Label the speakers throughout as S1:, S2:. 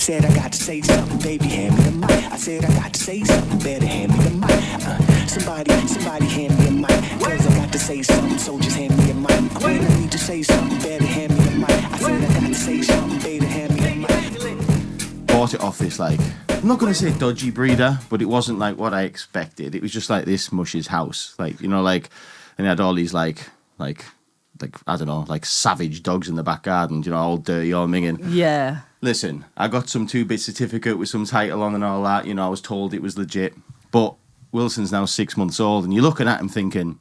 S1: said I got to say something, baby, hand me the mic. I said I got to say something, better hand me the mic. Somebody hand me a mic. Cause I got to say something, so just hand me a mic. When I need to say something, better hand me the mic. I said I got to say something, better hand me the mic.
S2: Bought it off this, like, I'm not going to say dodgy breeder, but it wasn't like what I expected. It was just like this mush's house. Like, you know, like, and it had all these like, I don't know, like savage dogs in the back garden, you know, all dirty, all minging.
S3: Yeah.
S2: Listen, I got some 2-bit certificate with some title on and all that. You know, I was told it was legit. But Wilson's now 6 months old, and you're looking at him thinking,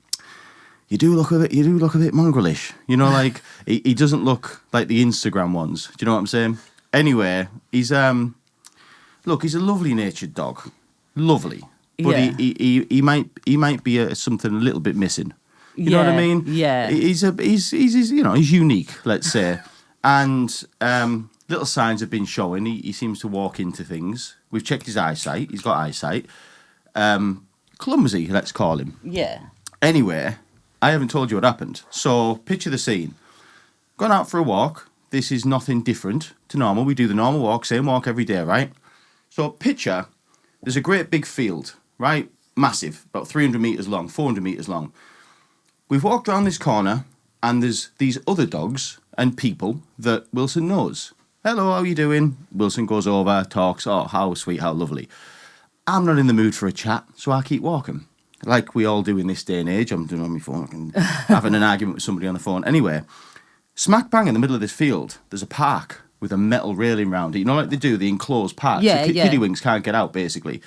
S2: you do look a bit mongrelish. You know, like, he doesn't look like the Instagram ones. Do you know what I'm saying? Anyway, he's look, he's a lovely natured dog, lovely, but he might be something a little bit missing. You know what I mean?
S3: Yeah.
S2: He's you know, he's unique, let's say, and little signs have been showing. He seems to walk into things. We've checked his eyesight. He's got eyesight. Clumsy, let's call him.
S3: Yeah.
S2: Anyway, I haven't told you what happened. So picture the scene. Gone out for a walk. This is nothing different to normal. We do the normal walk, same walk every day, right? So picture, there's a great big field, right? Massive, about 300 metres long, 400 metres long. We've walked around this corner, and there's these other dogs and people that Wilson knows. Hello, how are you doing? Wilson goes over, talks. Oh, how sweet, how lovely. I'm not in the mood for a chat, so I keep walking. Like we all do in this day and age. I'm doing on my phone, having an argument with somebody on the phone. Anyway, smack bang in the middle of this field, there's a park with a metal railing round it. You know, like they do, the enclosed park.
S3: Yeah,
S2: so
S3: yeah.
S2: Kiddywinks can't get out, basically.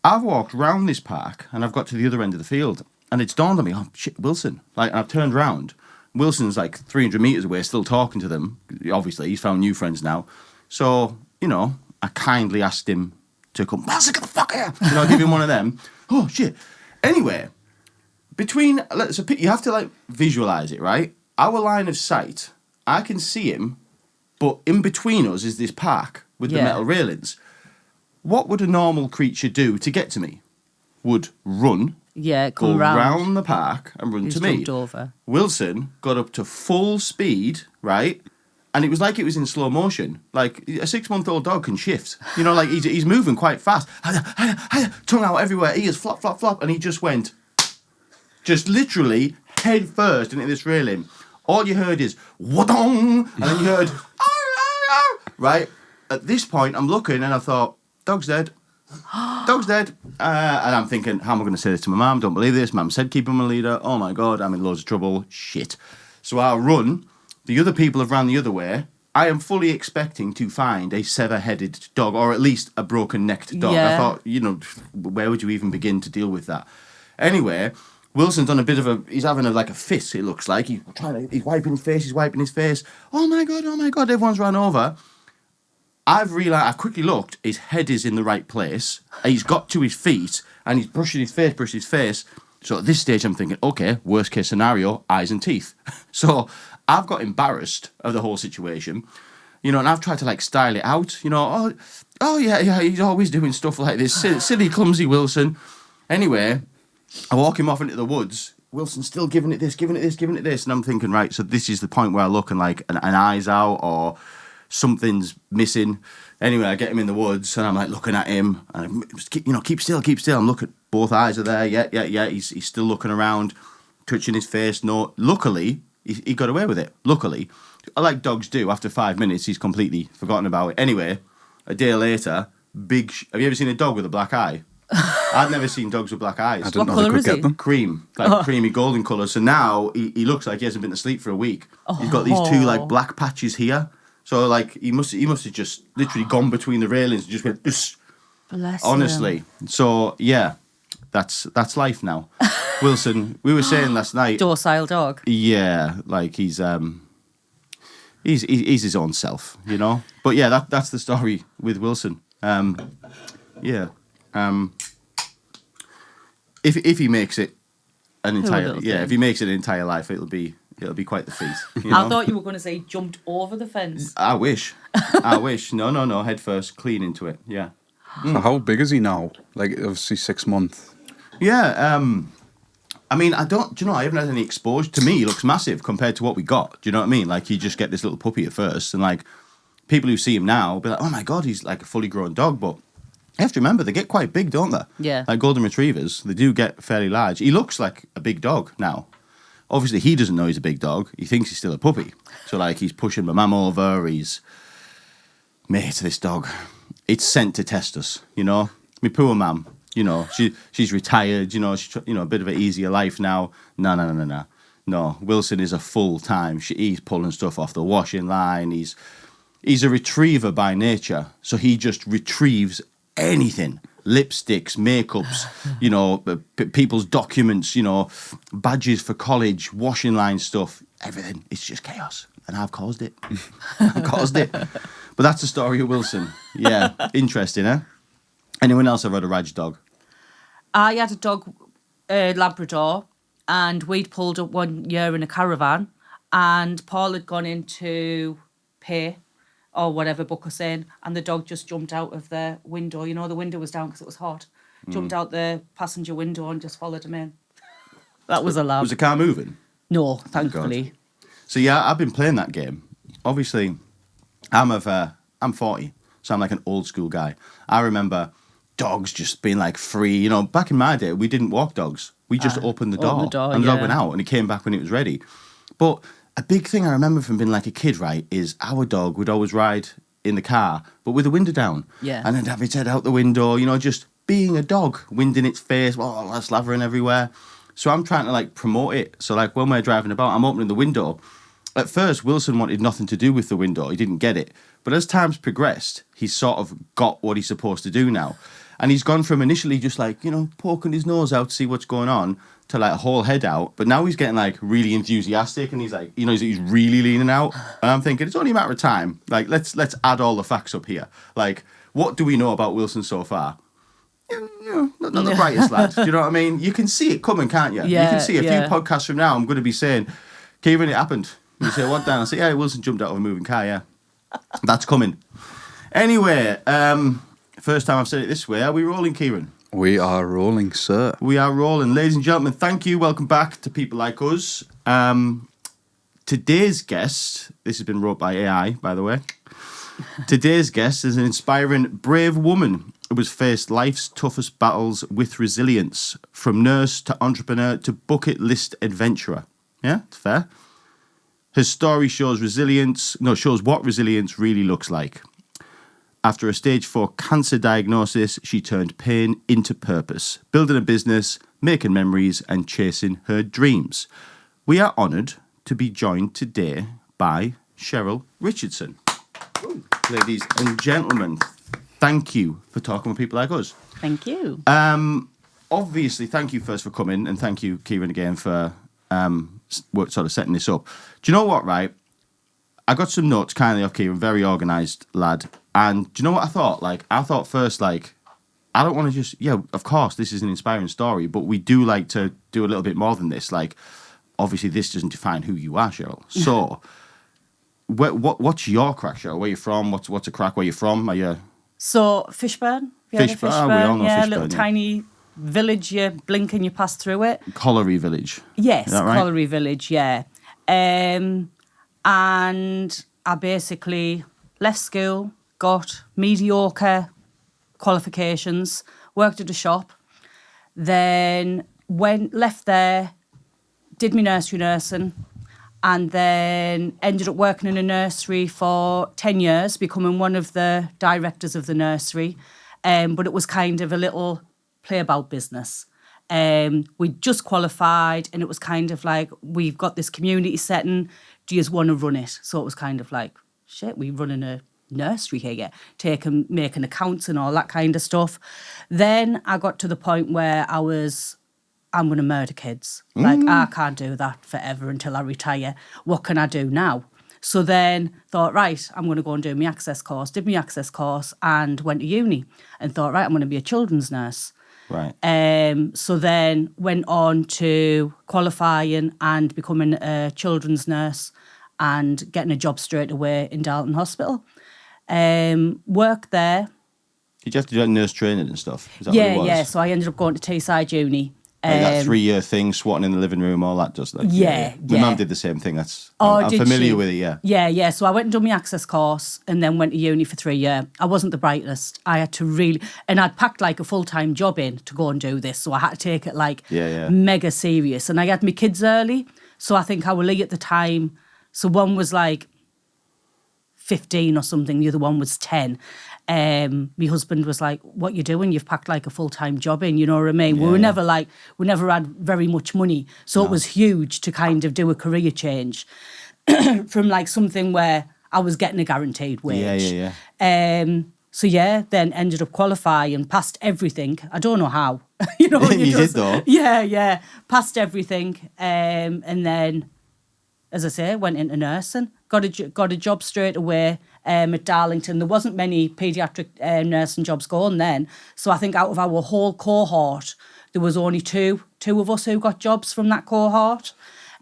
S2: I've walked round this park, and I've got to the other end of the field. And it's dawned on me, oh, shit, Wilson. Like, and I've turned round. Wilson's like 300 metres away, still talking to them. Obviously, he's found new friends now. So, you know, I kindly asked him to come, Wilson, get the fuck here. You know, give him one of them. Oh, shit. Anyway, you have to, like, visualise it, right? Our line of sight, I can see him, but in between us is this park with the metal railings. What would a normal creature do to get to me? Would run.
S3: Yeah,
S2: go
S3: come
S2: round the park and run to me.
S3: Over.
S2: Wilson got up to full speed, right? And it was like it was in slow motion. Like a 6-month-old dog can shift. You know, like he's moving quite fast. Tongue out everywhere, ears flop, flop, flop. And he just went, just literally head first into this railing. All you heard is, wadong! And then you heard, right? At this point, I'm looking and I thought, dog's dead. Dog's dead. And I'm thinking, how am I going to say this to my mum? Don't believe this. Mum said keep him a leader. Oh my God, I'm in loads of trouble. Shit. So I run. The other people have ran the other way. I am fully expecting to find a sever-headed dog, or at least a broken-necked dog.
S3: Yeah.
S2: I thought, you know, where would you even begin to deal with that? Anyway, Wilson's done a bit of he's having like a fit, it looks like. He's wiping his face. Oh my God, everyone's run over. I've realised, I quickly looked, his head is in the right place. He's got to his feet, and he's brushing his face. So at this stage, I'm thinking, okay, worst case scenario, eyes and teeth. So I've got embarrassed of the whole situation, you know, and I've tried to, like, style it out, you know, oh yeah, he's always doing stuff like this, silly, clumsy Wilson. Anyway, I walk him off into the woods. Wilson's still giving it this, and I'm thinking, right, so this is the point where I look and, like, an eye's out, or something's missing. Anyway, I get him in the woods and I'm like looking at him and I just keep still. I'm looking, both eyes are there. Yeah. He's still looking around, touching his face. No, luckily he got away with it. Luckily, like dogs do, after 5 minutes he's completely forgotten about it. Anyway, a day later, have you ever seen a dog with a black eye? I've never seen dogs with black eyes.
S4: I didn't know they could get them.
S2: Cream, like creamy golden colour. So now he looks like he hasn't been to sleep for a week. He's got these 2 like black patches here. So, like, he must have just literally gone between the railings and just went,
S3: Bless
S2: honestly.
S3: him.
S2: So, yeah, that's life now. Wilson, we were saying last night.
S3: Docile dog.
S2: Yeah, like, he's his own self, you know? But, yeah, that's the story with Wilson. Yeah. If he makes it if he makes it an entire life, it'll be quite the feat. You know?
S3: I thought you were going to say jumped over the fence.
S2: I wish. No, head first, clean into it. Yeah.
S4: So how big is he now? Like, obviously 6 months.
S2: Yeah. I mean, I haven't had any exposure. To me, he looks massive compared to what we got. Do you know what I mean? Like, you just get this little puppy at first, and like, people who see him now will be like, oh my God, he's like a fully grown dog. But you have to remember, they get quite big, don't they?
S3: Yeah.
S2: Like golden retrievers, they do get fairly large. He looks like a big dog now. Obviously, he doesn't know he's a big dog. He thinks he's still a puppy. So, like, he's pushing my mum over. He's... Mate, this dog, it's sent to test us, you know? My poor mum, you know, she's retired, you know, she's, a bit of an easier life now. No. No, Wilson is a full-time. He's pulling stuff off the washing line. He's a retriever by nature. So he just retrieves anything. Lipsticks, makeups, people's documents, badges for college, washing line stuff, everything. It's just chaos. And I've caused it. I've caused it. But that's the story of Wilson. Yeah, interesting, eh? Anyone else ever had a rag dog?
S3: I had a dog, Labrador, and we'd pulled up one year in a caravan, and Paul had gone into pay or whatever, book us in, and the dog just jumped out of the window. You know, the window was down because it was hot. Jumped out the passenger window and just followed him in. That was a lab.
S2: Was the car moving?
S3: No, thankfully.
S2: So yeah, I've been playing that game. Obviously, I'm 40, so I'm like an old school guy. I remember dogs just being like free. You know, back in my day, we didn't walk dogs. We just opened the door, and the dog went out, and he came back when it was ready. But a big thing I remember from being like a kid, right, is our dog would always ride in the car, but with the window down.
S3: Yeah.
S2: And then have its head out the window, just being a dog, wind in its face, slavering everywhere. So I'm trying to like promote it. So like when we're driving about, I'm opening the window. At first, Wilson wanted nothing to do with the window. He didn't get it. But as time's progressed, he's sort of got what he's supposed to do now. And he's gone from initially just like, poking his nose out to see what's going on to like a whole head out. But now he's getting like really enthusiastic and he's like, he's really leaning out. And I'm thinking it's only a matter of time. Like, let's add all the facts up here. Like, what do we know about Wilson so far? Not the brightest lad. Do you know what I mean? You can see it coming, can't you?
S3: Yeah,
S2: you can see a few podcasts from now, I'm going to be saying, Kieran, it happened. You say, what, Dan? I say, yeah, Wilson jumped out of a moving car, yeah. That's coming. Anyway, first time I've said it this way. Are we rolling, Kieran?
S4: We are rolling, sir.
S2: We are rolling. Ladies and gentlemen, thank you. Welcome back to People Like Us. Today's guest, this has been wrote by AI, by the way. Today's guest is an inspiring, brave woman who has faced life's toughest battles with resilience, from nurse to entrepreneur to bucket list adventurer. Yeah, it's fair. Her story shows what resilience really looks like. After a stage 4 cancer diagnosis, she turned pain into purpose, building a business, making memories, and chasing her dreams. We are honoured to be joined today by Cheryl Richardson. Ladies and gentlemen, thank you for talking with people like us.
S3: Thank you.
S2: Obviously, thank you first for coming, and thank you, Kieran, again for sort of setting this up. Do you know what, right? I got some notes kindly off Kieran, very organised lad. And do you know what I thought? I thought first, I don't want to just, of course, this is an inspiring story, but we do like to do a little bit more than this. Obviously, this doesn't define who you are, Cheryl. So, what's your crack, Cheryl? Where you from? What's a crack? Where you from? Are you...
S3: So, Fishburn.
S2: Fishburn, we all know Fishburn.
S3: Little tiny village, you blink and you pass through it.
S2: Colliery Village.
S3: Yes,
S2: right?
S3: Colliery Village, yeah. And I basically left school, got mediocre qualifications, worked at a shop, then left there, did my nursery nursing, and then ended up working in a nursery for 10 years, becoming one of the directors of the nursery. But it was kind of a little play-about business. We just qualified, and it was kind of like, we've got this community setting, do you just want to run it? So it was kind of like, shit, we running a nursery here, making accounts and all that kind of stuff. Then I got to the point where I'm going to murder kids. I can't do that forever until I retire. What can I do now? So then thought, right, I'm going to go and do my access course. Did my access course and went to uni and thought, right, I'm going to be a children's nurse.
S2: Right.
S3: So then went on to qualifying and becoming a children's nurse and getting a job straight away in Dalton Hospital. Worked there.
S2: Did you have to do nurse training and stuff? Is that what it was?
S3: Yeah. So I ended up going to Teesside Uni.
S2: Like that 3-year thing, swatting in the living room, all that does. Like,
S3: Yeah,
S2: My
S3: yeah.
S2: mum did the same thing.
S3: Oh,
S2: I'm
S3: did
S2: familiar
S3: she?
S2: with it, yeah.
S3: Yeah. So I went and done my access course and then went to uni for 3 years. I wasn't the brightest. I had to really... And I'd packed like a full-time job in to go and do this, so I had to take it like mega serious. And I had my kids early, so I think our Lee at the time... So one was like 15 or something, the other one was 10. My husband was like, what you doing? You've packed like a full-time job in, you know what I mean? We never had very much money. So it was huge to kind of do a career change from like something where I was getting a guaranteed wage. Then ended up qualifying, passed everything. I don't know how. You know,
S2: you did though.
S3: Yeah. Passed everything. And then, as I say, went into nursing. Got a job straight away at Darlington. There wasn't many paediatric nursing jobs going then. So I think out of our whole cohort, there was only two of us who got jobs from that cohort.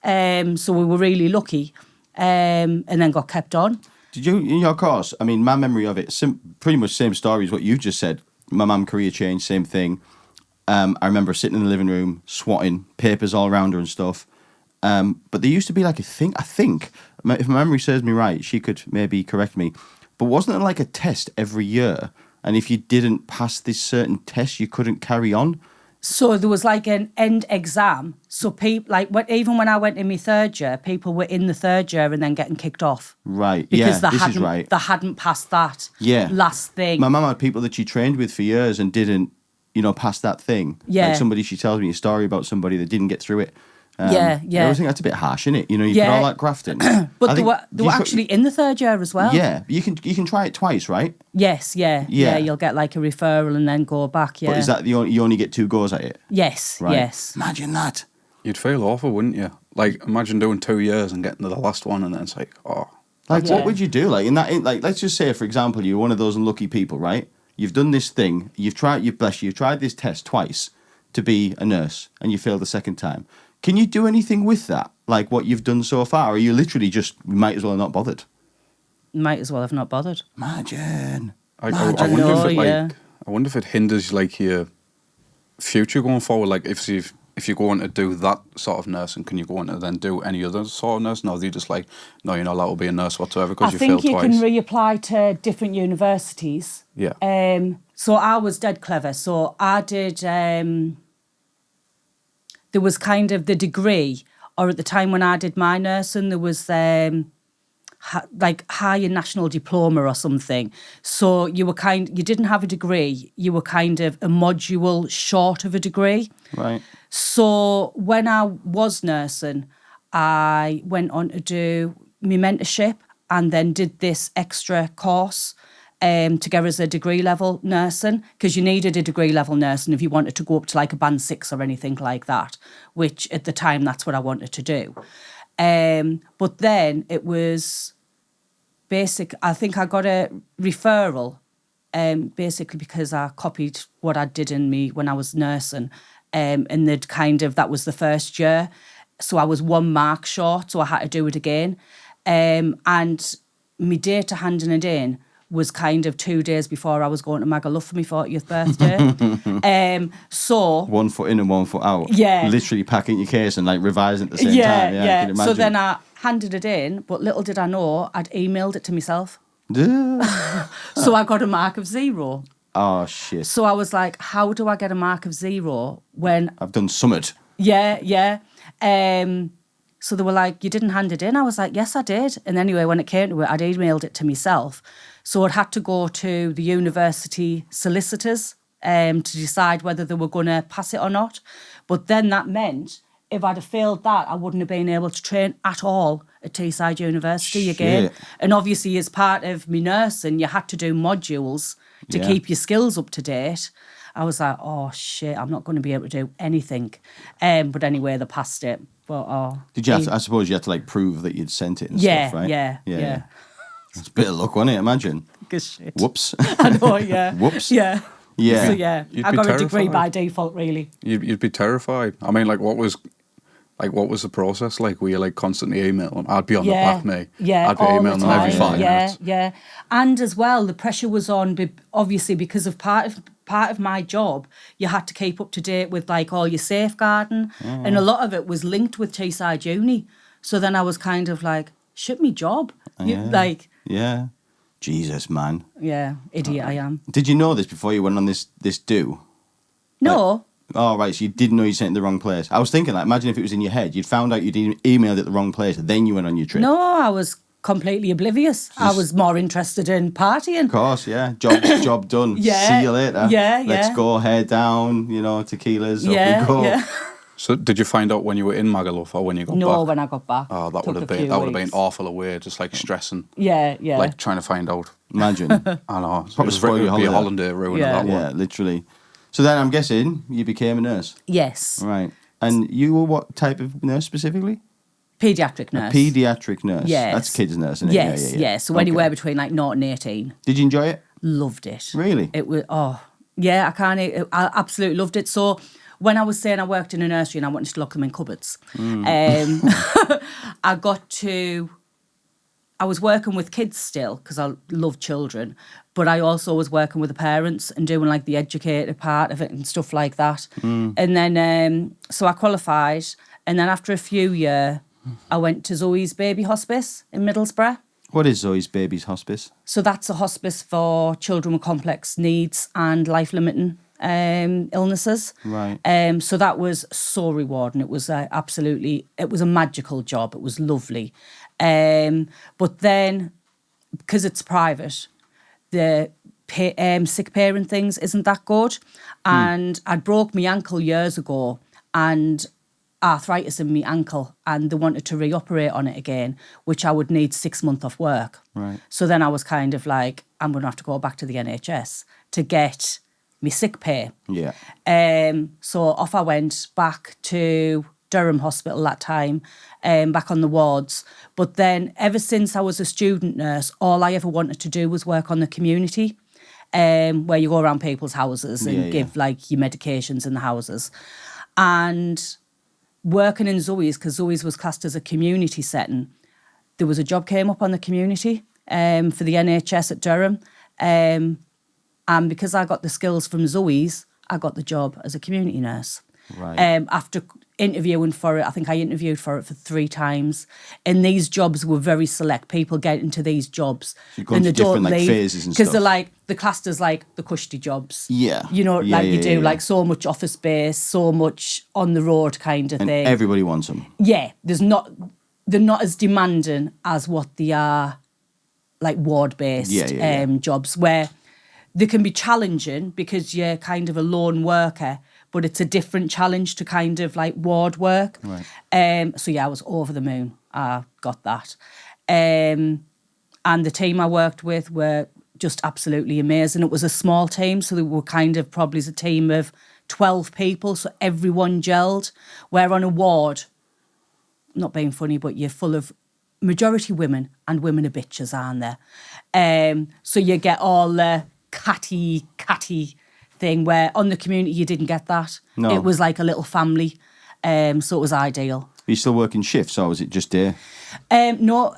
S3: So we were really lucky. And then got kept on.
S2: Did you, in your course, I mean, my memory of it, pretty much same story as what you've just said. My mum, career change, same thing. I remember sitting in the living room, swatting papers all around her and stuff. But there used to be like a thing, I think, if my memory serves me right, she could maybe correct me, but wasn't there like a test every year? And if you didn't pass this certain test, you couldn't carry on?
S3: So there was like an end exam. So people, like even when I went in my 3rd year, people were in the 3rd year and then getting kicked off.
S2: Right,
S3: because
S2: this is right.
S3: They hadn't passed that last thing.
S2: My mum had people that she trained with for years and didn't, pass that thing.
S3: Yeah.
S2: Like somebody, she tells me a story about somebody that didn't get through it.
S3: Yeah.
S2: I always think that's a bit harsh, innit? You put all that graft in.
S3: But they were actually in the 3rd year as well.
S2: Yeah, you can try it twice, right?
S3: Yes, yeah. You'll get like a referral and then go back. Yeah.
S2: But is that you only get 2 goes at it?
S3: Yes,
S2: right?
S3: Yes.
S2: Imagine that.
S4: You'd feel awful, wouldn't you? Like, imagine doing 2 years and getting to the last one, and then it's like, oh.
S2: Like, what would you do? Like, let's just say, for example, you're one of those unlucky people, right? You've done this thing. You've tried this test twice to be a nurse, and you failed the second time. Can you do anything with that? Like what you've done so far? Or are you literally just, might as well have not bothered?
S3: Might as well have not bothered.
S2: Imagine.
S4: I wonder if it hinders like your future going forward. Like if you're going to do that sort of nursing, can you go on to then do any other sort of nursing? Or are they just like, no, you're not allowed to be a nurse whatsoever because you failed twice?
S3: I think you can reapply to different universities.
S4: Yeah.
S3: So I was dead clever. So I did... there was kind of the degree, or at the time when I did my nursing, there was like higher national diploma or something. So you didn't have a degree, you were kind of a module short of a degree.
S2: Right.
S3: So when I was nursing, I went on to do my mentorship and then did this extra course to get as a degree level nursing, because you needed a degree level nursing if you wanted to go up to like a band 6 or anything like that, which at the time that's what I wanted to do. But then it was basic. I think I got a referral basically because I copied what I did in me when I was nursing, and that was the first year. So I was 1 mark short, so I had to do it again. And my date to handing it in was kind of 2 days before I was going to Magaluf for my 40th birthday. So
S2: 1 foot in and 1 foot out.
S3: Yeah.
S2: Literally packing your case and like revising at the same time. Yeah, I can imagine.
S3: So then I handed it in, but little did I know I'd emailed it to myself. So I got a mark of 0.
S2: Oh, shit.
S3: So I was like, how do I get a mark of 0 when...
S2: I've done summit.
S3: Yeah. So they were like, you didn't hand it in? I was like, yes, I did. And anyway, when it came to it, I'd emailed it to myself. So it had to go to the university solicitors to decide whether they were going to pass it or not. But then that meant if I'd have failed that, I wouldn't have been able to train at all at Teesside University again. And obviously, as part of me nursing, you had to do modules to keep your skills up to date. I was like, oh, shit, I'm not going to be able to do anything. But anyway, they passed it. But,
S2: did you have to, I suppose you had to like prove that you'd sent it and stuff, right?
S3: Yeah.
S2: It's a bit of luck, wasn't it? Imagine.
S3: Good shit.
S2: Whoops.
S3: I know, yeah.
S2: Whoops.
S3: Yeah.
S2: Yeah.
S3: So, yeah,
S4: You'd
S3: I
S4: be
S3: got
S4: terrified.
S3: a degree by default, really.
S4: You'd be terrified. I mean, what was the process like? Were you like constantly emailing? I'd be on the back, mate.
S3: Yeah,
S4: I'd be
S3: all
S4: emailing
S3: the
S4: them
S3: time.
S4: every 5 minutes.
S3: Yeah. And as well, the pressure was on, obviously, because of part of part of my job, you had to keep up to date with like all your safeguarding, and a lot of it was linked with Teesside Uni. So then I was kind of like, shit, me job, like,
S2: Yeah. Jesus, man.
S3: yeah, idiot I am.
S2: Did you know this before you went on this do?
S3: No,
S2: Oh, right, so you didn't know you sent it in the wrong place. I was thinking, like, imagine if it was in your head. You'd found out you'd emailed it the wrong place, and then you went on your trip.
S3: no, I was completely oblivious. I was more interested in partying.
S2: Of course, yeah. Job done.
S3: Yeah.
S2: See you later.
S3: Yeah,
S2: Let's
S3: yeah.
S2: go, hair down, tequilas,
S3: Yeah,
S2: up we go.
S3: yeah.
S4: So did you find out when you were in Magaluf or when you got
S3: No,
S4: back?
S3: when I got back.
S4: Oh, that
S3: Took
S4: would have
S3: a
S4: been
S3: few
S4: been
S3: weeks.
S4: awful away, just like stressing,
S3: Yeah, yeah.
S4: like trying to find out.
S2: Imagine.
S4: I know.
S2: Probably spoil your
S4: it would be a
S2: holiday.
S4: holiday ruining
S3: Yeah.
S4: that
S2: Yeah,
S4: one.
S2: literally. So then I'm guessing you became a nurse.
S3: Yes.
S2: Right. And you were what type of nurse specifically?
S3: Paediatric nurse.
S2: A paediatric nurse.
S3: Yes.
S2: That's kids nurse, isn't it?
S3: Yes,
S2: Yeah.
S3: yes. So
S2: Okay.
S3: anywhere between like 0 and 18.
S2: Did you enjoy it?
S3: Loved it.
S2: Really?
S3: It was, yeah, I absolutely loved it. So when I was saying I worked in a nursery and I wanted to lock them in cupboards, I was working with kids still because I love children, but I also was working with the parents and doing like the educated part of it and stuff like that. And then, so I qualified, and then after a few years, I went to Zoe's Baby Hospice in Middlesbrough.
S2: What is Zoe's Baby's Hospice?
S3: So that's a hospice for children with complex needs and life-limiting illnesses.
S2: Right.
S3: So that was so rewarding. It was it was a magical job. It was lovely. But then, because it's private, the sick parent things isn't that good. And I'd broke my ankle years ago and arthritis in my ankle, and they wanted to reoperate on it again, which I would need 6 months off work.
S2: Right.
S3: So then I was kind of like, I'm going to have to go back to the NHS to get my sick pay.
S2: Yeah.
S3: So off I went back to Durham Hospital that time, back on the wards. But then ever since I was a student nurse, all I ever wanted to do was work on the community, where you go around people's houses and give like your medications in the houses. And working in Zoe's, because Zoe's was classed as a community setting, there was a job came up on the community for the NHS at Durham. And because I got the skills from Zoe's, I got the job as a community nurse.
S2: Right.
S3: After interviewing for it, I think I interviewed for it for 3 times. And these jobs were very select. People get into these jobs
S2: You've gone through different like phases and stuff.
S3: because they're like, the classed as like the cushy jobs.
S2: Yeah.
S3: You know,
S2: Yeah,
S3: like you
S2: yeah,
S3: do,
S2: yeah.
S3: like so much office space, so much on the road kind of
S2: And
S3: thing.
S2: everybody wants them.
S3: Yeah, they're not as demanding as what they are, like ward-based jobs, where they can be challenging because you're kind of a lone worker, but it's a different challenge to kind of like ward work.
S2: Right.
S3: So yeah, I was over the moon. I got that. And the team I worked with were just absolutely amazing. It was a small team, so they were kind of probably a team of 12 people, so everyone gelled. Where on a ward, not being funny, but you're full of majority women, and women are bitches, aren't there? So you get all the catty thing, where on the community you didn't get that.
S2: No.
S3: It was like a little family, so it was ideal.
S2: Are you still working shifts, or was it just day?
S3: No,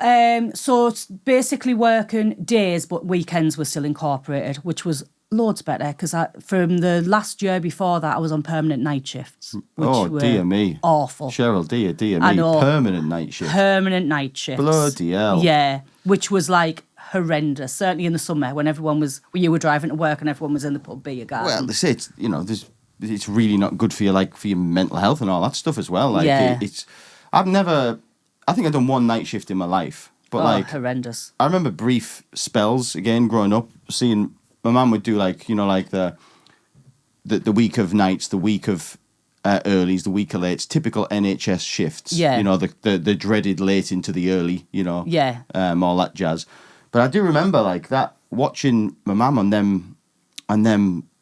S3: so it's basically working days, but weekends were still incorporated, which was loads better, because from the last year before that, I was on permanent night shifts, which
S2: Oh,
S3: were
S2: dear me.
S3: awful.
S2: Cheryl, dear me.
S3: I know.
S2: Permanent night shift.
S3: Permanent night shifts.
S2: Bloody hell.
S3: Yeah, which was like horrendous, certainly in the summer when you were driving to work and everyone was in the pub, beer garden.
S2: Well, they say it's really not good for your mental health and all that stuff as well. Like
S3: Yeah.
S2: I think I've done one night shift in my life, but
S3: horrendous.
S2: I remember brief spells again growing up, seeing my mum would do the week of nights, the week of earlies, the week of lates, typical NHS shifts.
S3: Yeah.
S2: The dreaded late into the early,
S3: Yeah.
S2: all that jazz. But I do remember like that, watching my mum on them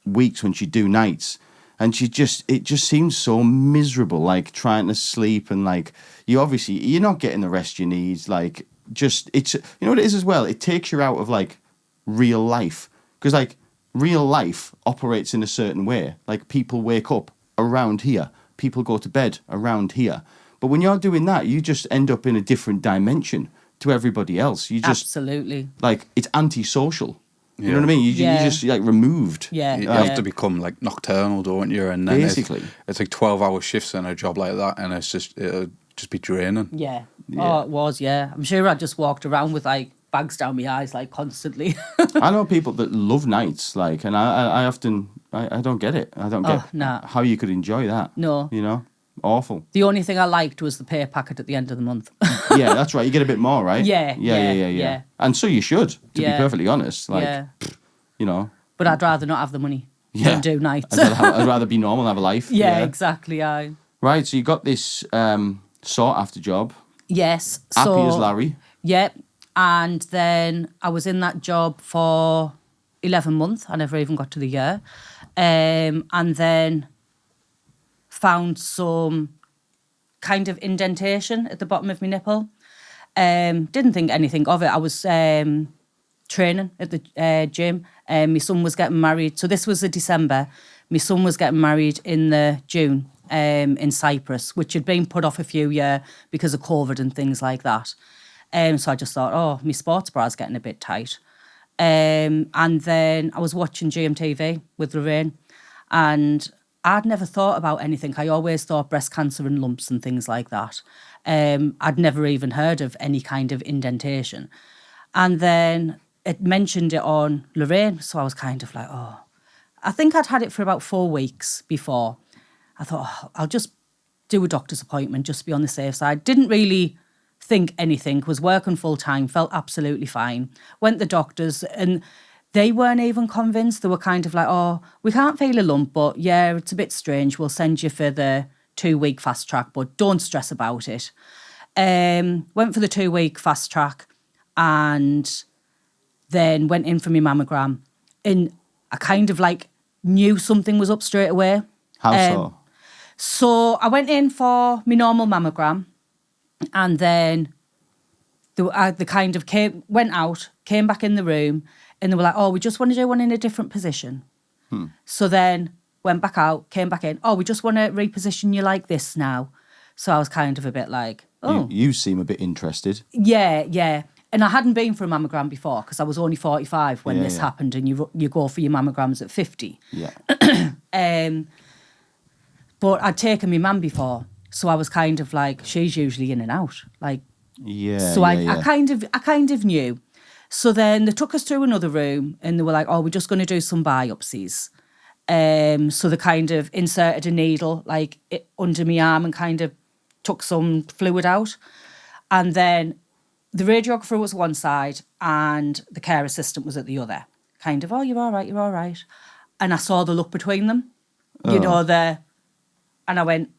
S2: weeks when she'd do nights, and it just seems so miserable, like trying to sleep, and like you're not getting the rest you need. Like it's what it is as well. It takes you out of like real life, because like real life operates in a certain way. Like people wake up around here, people go to bed around here. But when you're doing that, you just end up in a different dimension to everybody else. You just
S3: Absolutely.
S2: like it's antisocial. You know what I mean? You just like removed.
S3: Yeah.
S4: You have to become like nocturnal, don't you? And then
S2: Basically.
S4: it's like 12-hour shifts in a job like that, and it'll just be draining.
S3: Yeah. Oh, it was, yeah. I'm sure I just walked around with like bags down my eyes like constantly.
S2: I know people that love nights, like, and I often I don't get it. I don't get how you could enjoy that.
S3: No.
S2: You know? Awful.
S3: The only thing I liked was the pay packet at the end of the month.
S2: Yeah, that's right. You get a bit more, right?
S3: Yeah.
S2: And so you should, to be perfectly honest. Like, you know.
S3: But I'd rather not have the money than do nights.
S2: I'd rather be normal and have a life.
S3: Yeah, exactly.
S2: Right, so you got this sought after job.
S3: Yes.
S2: Happy as Larry.
S3: Yeah. And then I was in that job for 11 months. I never even got to the year. And then found some kind of indentation at the bottom of my nipple. Didn't think anything of it. I was training at the gym. My son was getting married. So this was the December. My son was getting married in the June in Cyprus, which had been put off a few years because of COVID and things like that. So I just thought, oh, my sports bra's getting a bit tight. And then I was watching GMTV with Lorraine, and I'd never thought about anything. I always thought breast cancer and lumps and things like that. I'd never even heard of any kind of indentation. And then it mentioned it on Lorraine, so I was kind of like, oh. I think I'd had it for about 4 weeks before. I thought, oh, I'll just do a doctor's appointment, just to be on the safe side. Didn't really think anything, was working full time, felt absolutely fine. Went to the doctors and they weren't even convinced. They were kind of like, oh, we can't feel a lump, but yeah, it's a bit strange. We'll send you for the 2-week fast track, but don't stress about it. Went for the 2-week fast track and then went in for my mammogram. And I kind of like knew something was up straight away.
S2: How so?
S3: So I went in for my normal mammogram. And then the kind of went out, came back in the room, and they were like, oh, we just want to do one in a different position. So then went back out, came back in, oh, we just want to reposition you like this now. So I was kind of a bit like, oh.
S2: You seem a bit interested.
S3: Yeah. And I hadn't been for a mammogram before because I was only 45 when this happened, and you go for your mammograms at 50.
S2: Yeah.
S3: But I'd taken my mum before. So I was kind of like, she's usually in and out. Like, I kind of knew. So then they took us to another room and they were like, oh, we're just going to do some biopsies. So they kind of inserted a needle like under my arm and kind of took some fluid out. And then the radiographer was one side and the care assistant was at the other. Kind of, oh, you're all right. And I saw the look between them, and I went,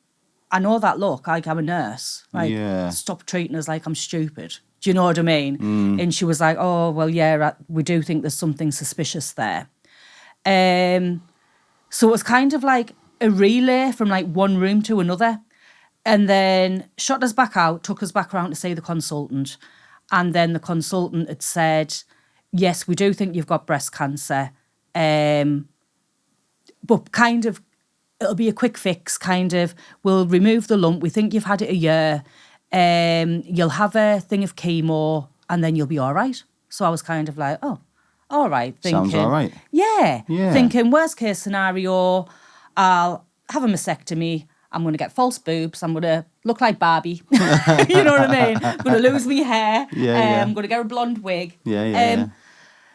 S3: I know that look, like I'm a nurse. Like, stop treating us like I'm stupid. Do you know what I mean? And she was like, oh, well, yeah, we do think there's something suspicious there. So it was kind of like a relay from like one room to another. And then shot us back out, took us back around to see the consultant. And then the consultant had said, yes, we do think you've got breast cancer. But kind of, it'll be a quick fix, kind of. We'll remove the lump. We think you've had it a year. You'll have a thing of chemo and then you'll be all right. So I was kind of like, oh, all right. Thinking,
S2: sounds all right.
S3: Yeah. Thinking, worst case scenario, I'll have a mastectomy. I'm going to get false boobs. I'm going to look like Barbie. You know what I mean? I'm going to lose my hair. I'm going to get a blonde wig.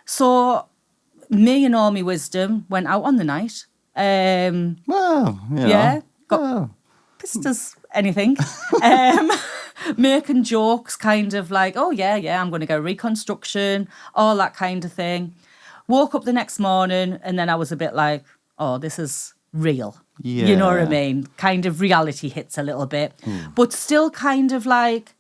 S3: So me and all my wisdom went out on the night. Got pissed as anything. Making jokes, kind of like, oh yeah, I'm going to go reconstruction, all that kind of thing. Woke up the next morning and then I was a bit like, oh, this is real. Yeah. You know what I mean? Kind of reality hits a little bit. But still kind of like,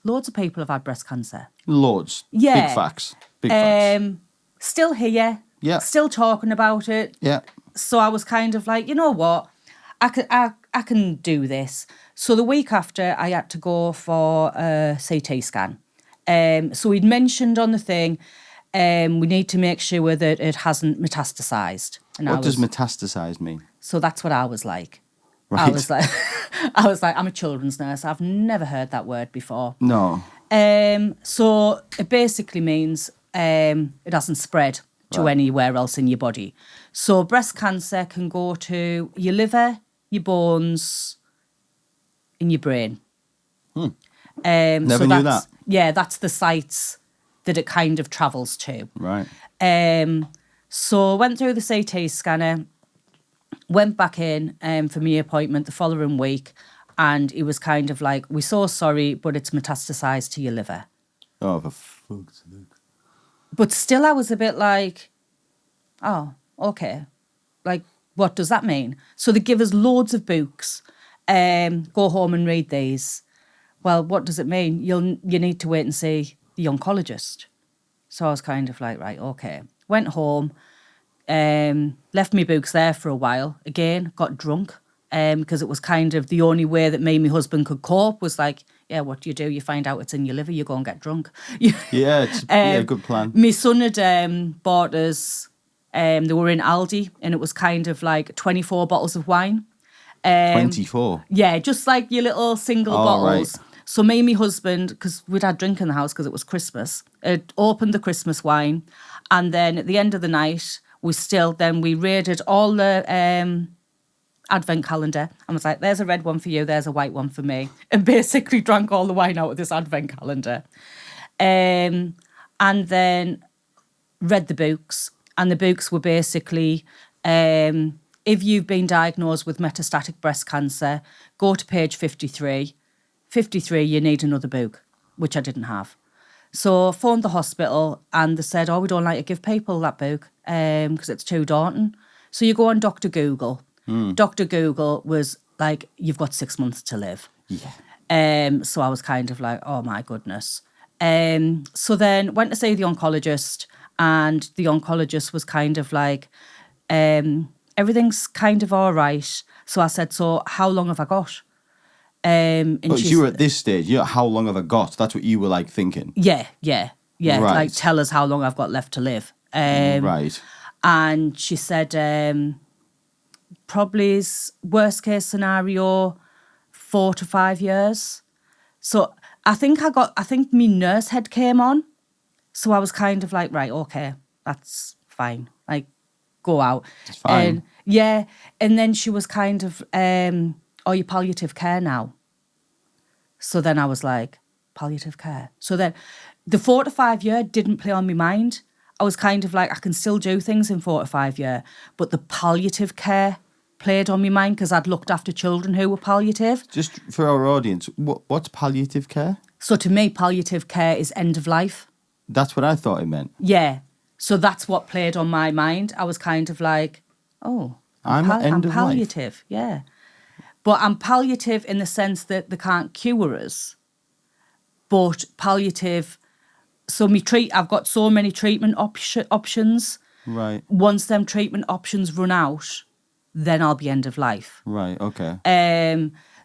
S3: loads of people have had breast cancer.
S2: Loads.
S3: Yeah.
S2: Big facts. Big facts.
S3: Still here.
S2: Yeah.
S3: Still talking about it.
S2: Yeah.
S3: So I was kind of like, you know what? I can do this. So the week after, I had to go for a CT scan. So he'd mentioned on the thing, we need to make sure that it hasn't metastasized. And
S2: what does metastasized mean?
S3: So that's what I was like.
S2: Right.
S3: I was like, I'm a children's nurse. I've never heard that word before.
S2: No.
S3: So it basically means it hasn't spread to
S2: Right.
S3: anywhere else in your body. So breast cancer can go to your liver, your bones, in your brain.
S2: Never knew that.
S3: Yeah, that's the sites that it kind of travels to.
S2: Right.
S3: So went through the CT scanner, went back in for my appointment the following week, and he was kind of like, "We're so sorry, but it's metastasised to your liver."
S2: Oh, for fuck's sake.
S3: But still, I was a bit like, "Oh, okay. Like, what does that mean?" So they give us loads of books. Go home and read these. Well, what does it mean? You need to wait and see the oncologist. So I was kind of like, right, okay. Went home, left my books there for a while. Again, got drunk because it was kind of the only way that me and my husband could cope was like, yeah, what do? You find out it's in your liver, you go and get drunk.
S2: Yeah, it's a good plan.
S3: My son had bought us, they were in Aldi, and it was kind of like 24 bottles of wine.
S2: 24.
S3: Yeah, just like your little single bottles.
S2: Right.
S3: So me and my husband, because we'd had drink in the house because it was Christmas, had opened the Christmas wine, and then at the end of the night, we raided all the advent calendar and was like, there's a red one for you, there's a white one for me, and basically drank all the wine out of this advent calendar. And then read the books, and the books were basically... if you've been diagnosed with metastatic breast cancer, go to page 53. 53, you need another book, which I didn't have. So I phoned the hospital and they said, we don't like to give people that book because it's too daunting. So you go on Dr. Google. Dr. Google was like, you've got 6 months to live.
S2: Yeah.
S3: So I was kind of like, oh my goodness. So then went to see the oncologist, and the oncologist was kind of like, everything's kind of all right. So I said, so how long have I got? And
S2: But you were at this stage, how long have I got? That's what you were like thinking.
S3: Yeah.
S2: Right.
S3: Like, tell us how long I've got left to live.
S2: Right.
S3: And she said, probably worst case scenario, 4 to 5 years. So I think my nurse head came on. So I was kind of like, right, okay, that's fine. Like, go out.
S2: It's fine.
S3: And then she was kind of, you palliative care now? So then I was like, palliative care? So then the 4 to 5 year didn't play on my mind. I was kind of like, I can still do things in 4 to 5 year, but the palliative care played on my mind because I'd looked after children who were palliative.
S2: Just for our audience, what's palliative care?
S3: So to me, palliative care is end of life.
S2: That's what I thought it meant.
S3: Yeah. So that's what played on my mind. I was kind of like,
S2: I'm
S3: palliative, yeah. But I'm palliative in the sense that they can't cure us. But palliative, so I've got so many treatment options.
S2: Right.
S3: Once them treatment options run out, then I'll be end of life.
S2: Right, okay.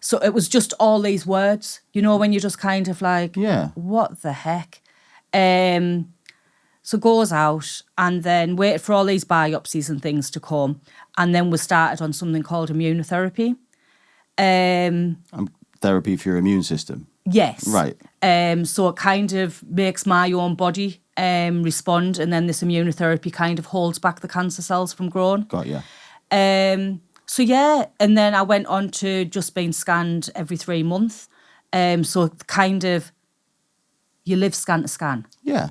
S3: So it was just all these words, when you're just kind of like,
S2: Yeah.
S3: what the heck? So goes out and then waited for all these biopsies and things to come. And then we started on something called immunotherapy.
S2: Therapy for your immune system.
S3: Yes.
S2: Right.
S3: So it kind of makes my own body respond, and then this immunotherapy kind of holds back the cancer cells from growing.
S2: Got you.
S3: So yeah, and then I went on to just being scanned every 3 months. So kind of, you live scan to scan.
S2: Yeah.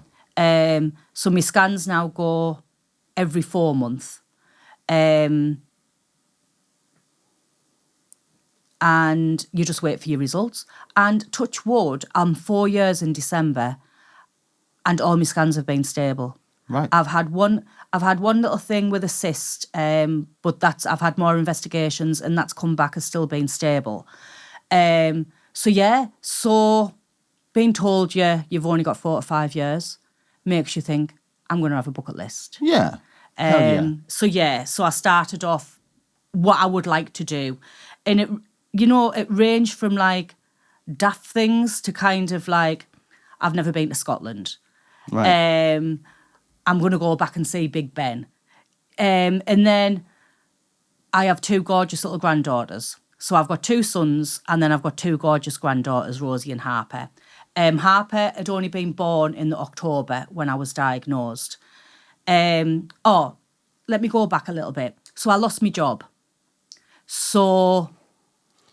S3: So my scans now go every 4 months. And you just wait for your results. And touch wood, I'm 4 years in December, and all my scans have been stable.
S2: Right.
S3: I've had one little thing with a cyst, but I've had more investigations, and that's come back as still being stable. So being told you've only got 4 to 5 years makes you think, I'm going to have a bucket list.
S2: Yeah. Hell yeah.
S3: So I started off what I would like to do, and it ranged from like daft things to kind of like, I've never been to Scotland.
S2: Right.
S3: I'm going to go back and see Big Ben. And then I have 2 gorgeous little granddaughters. So I've got 2 sons, and then I've got 2 gorgeous granddaughters, Rosie and Harper. Harper had only been born in the October when I was diagnosed. Let me go back a little bit. So I lost my job. So...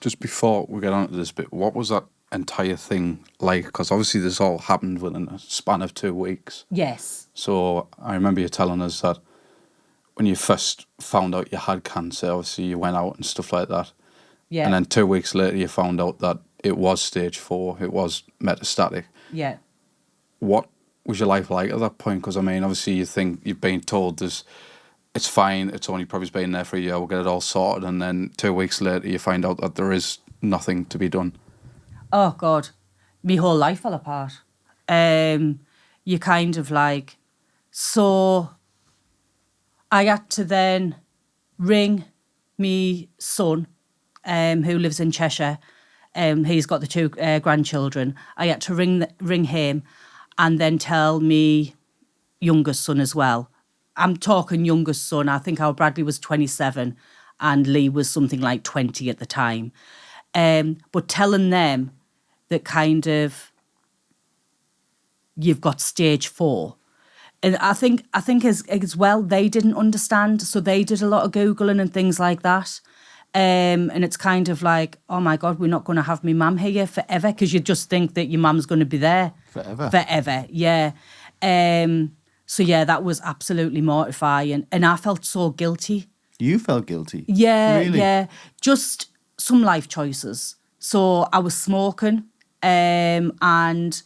S4: Just before we get on to this bit, what was that entire thing like? Because obviously this all happened within a span of 2 weeks.
S3: Yes.
S4: So I remember you telling us that when you first found out you had cancer, obviously you went out and stuff like that.
S3: Yeah.
S4: And then 2 weeks later you found out that it was stage 4, it was metastatic.
S3: Yeah.
S4: What was your life like at that point? Because, I mean, obviously you think you've been told it's fine, it's only probably been there for a year, we'll get it all sorted, and then 2 weeks later you find out that there is nothing to be done.
S3: Oh, God. My whole life fell apart. You kind of like... So I had to then ring me son, who lives in Cheshire. He's got the 2 grandchildren. I had to ring him and then tell me youngest son as well. I'm talking youngest son. I think our Bradley was 27 and Lee was something like 20 at the time. But telling them that kind of you've got stage 4. And I think as well, they didn't understand. So they did a lot of Googling and things like that. And it's kind of like, oh my God, we're not going to have my mum here forever, because you just think that your mum's going to be there forever. Yeah. So yeah, that was absolutely mortifying, and I felt so guilty.
S2: You felt guilty?
S3: Yeah,
S2: really?
S3: Yeah. Just some life choices. So I was smoking, and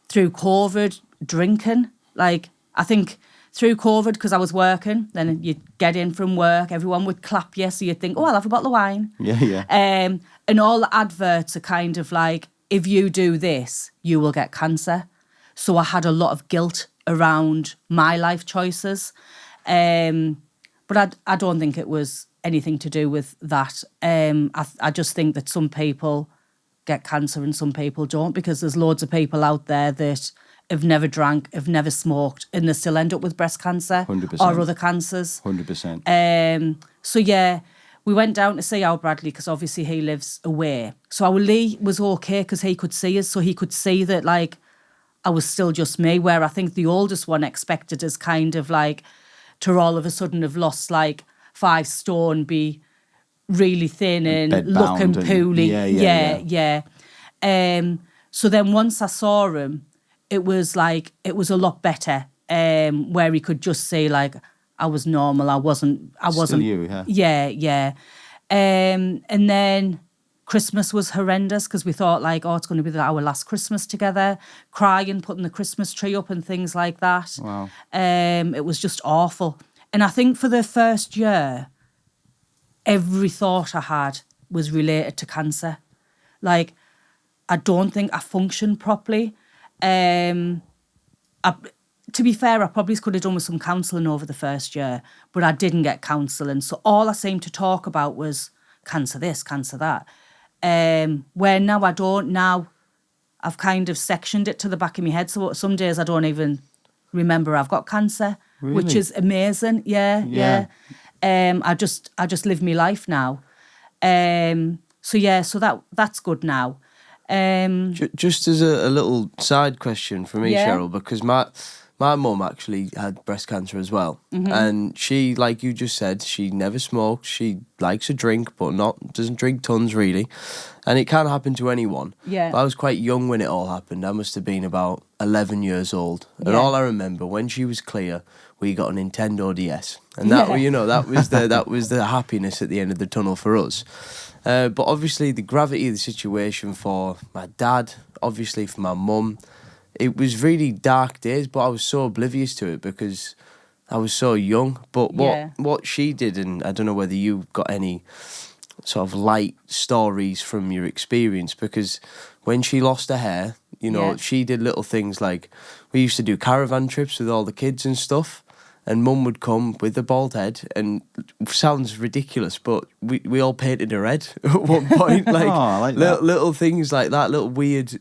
S3: through COVID, drinking. Like, I think through COVID, because I was working, then you'd get in from work, everyone would clap you, so you'd think, oh, I'll have a bottle of wine.
S2: Yeah.
S3: And all the adverts are kind of like, if you do this, you will get cancer. So I had a lot of guilt around my life choices. But I don't think it was anything to do with that. I just think that some people get cancer and some people don't, because there's loads of people out there that have never drank, have never smoked, and they still end up with breast cancer
S2: 100%.
S3: or other cancers.
S2: 100%.
S3: So yeah, we went down to see our Bradley, because obviously he lives away. So our Lee was okay because he could see us, so he could see that like I was still just me, where I think the oldest one expected us kind of like to all of a sudden have lost like 5 stone, be really thin and looking poorly. Yeah. So then once I saw him, it was a lot better, where he could just say like I was normal. I wasn't.
S2: Still you, huh?
S3: Yeah. And then Christmas was horrendous, because we thought like, oh, it's going to be our last Christmas together, crying, putting the Christmas tree up and things like that.
S2: Wow.
S3: It was just awful. And I think for the first year, every thought I had was related to cancer. Like, I don't think I functioned properly. To be fair, I probably could have done with some counselling over the first year, but I didn't get counselling. So all I seemed to talk about was cancer this, cancer that. Where now I don't. Now I've kind of sectioned it to the back of my head. So some days I don't even remember I've got cancer,
S2: really?
S3: Which is amazing. Yeah. I just live my life now. So that's good now.
S5: Just as a little side question for me, Cheryl, because my mum actually had breast cancer as well. Mm-hmm. And she, like you just said, she never smoked. She likes a drink, but doesn't drink tons really. And it can happen to anyone.
S3: Yeah.
S5: But I was quite young when it all happened. I must have been about 11 years old. And all I remember, when she was clear, we got a Nintendo DS. And that was the happiness at the end of the tunnel for us. But obviously the gravity of the situation for my dad, obviously for my mum, it was really dark days, but I was so oblivious to it because I was so young. But what she did, and I don't know whether you've got any sort of light stories from your experience, because when she lost her hair, she did little things like, we used to do caravan trips with all the kids and stuff. And Mum would come with the bald head, and sounds ridiculous, but we all painted her head at one point. Like,
S2: I like
S5: little things like that, little weird,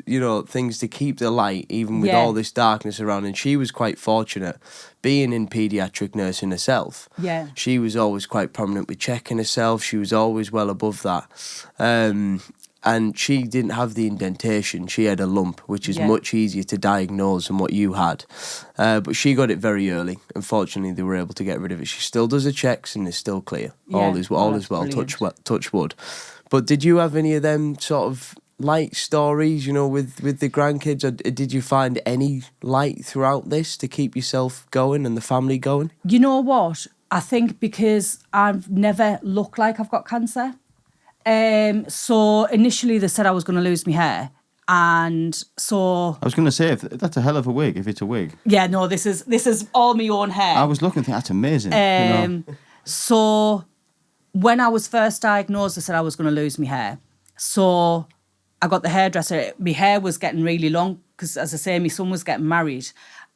S5: things to keep the light, even with all this darkness around. And she was quite fortunate, being in paediatric nursing herself.
S3: Yeah.
S5: She was always quite prominent with checking herself. She was always well above that. and she didn't have the indentation. She had a lump, which is much easier to diagnose than what you had. But she got it very early. Unfortunately, they were able to get rid of it. She still does her checks and is still clear.
S3: Yeah.
S5: All is well.
S3: Brilliant.
S5: Touch wood. But did you have any of them sort of light stories, with the grandkids? Or did you find any light throughout this to keep yourself going and the family going?
S3: You know what? I think because I've never looked like I've got cancer. So initially they said I was going to lose my hair. And so...
S2: I was going to say, if that's a hell of a wig, if it's a wig.
S3: Yeah, no, this is all my own hair.
S2: I was looking and thinking, that's amazing.
S3: So when I was first diagnosed, they said I was going to lose my hair. So I got the hairdresser. My hair was getting really long because, as I say, my son was getting married.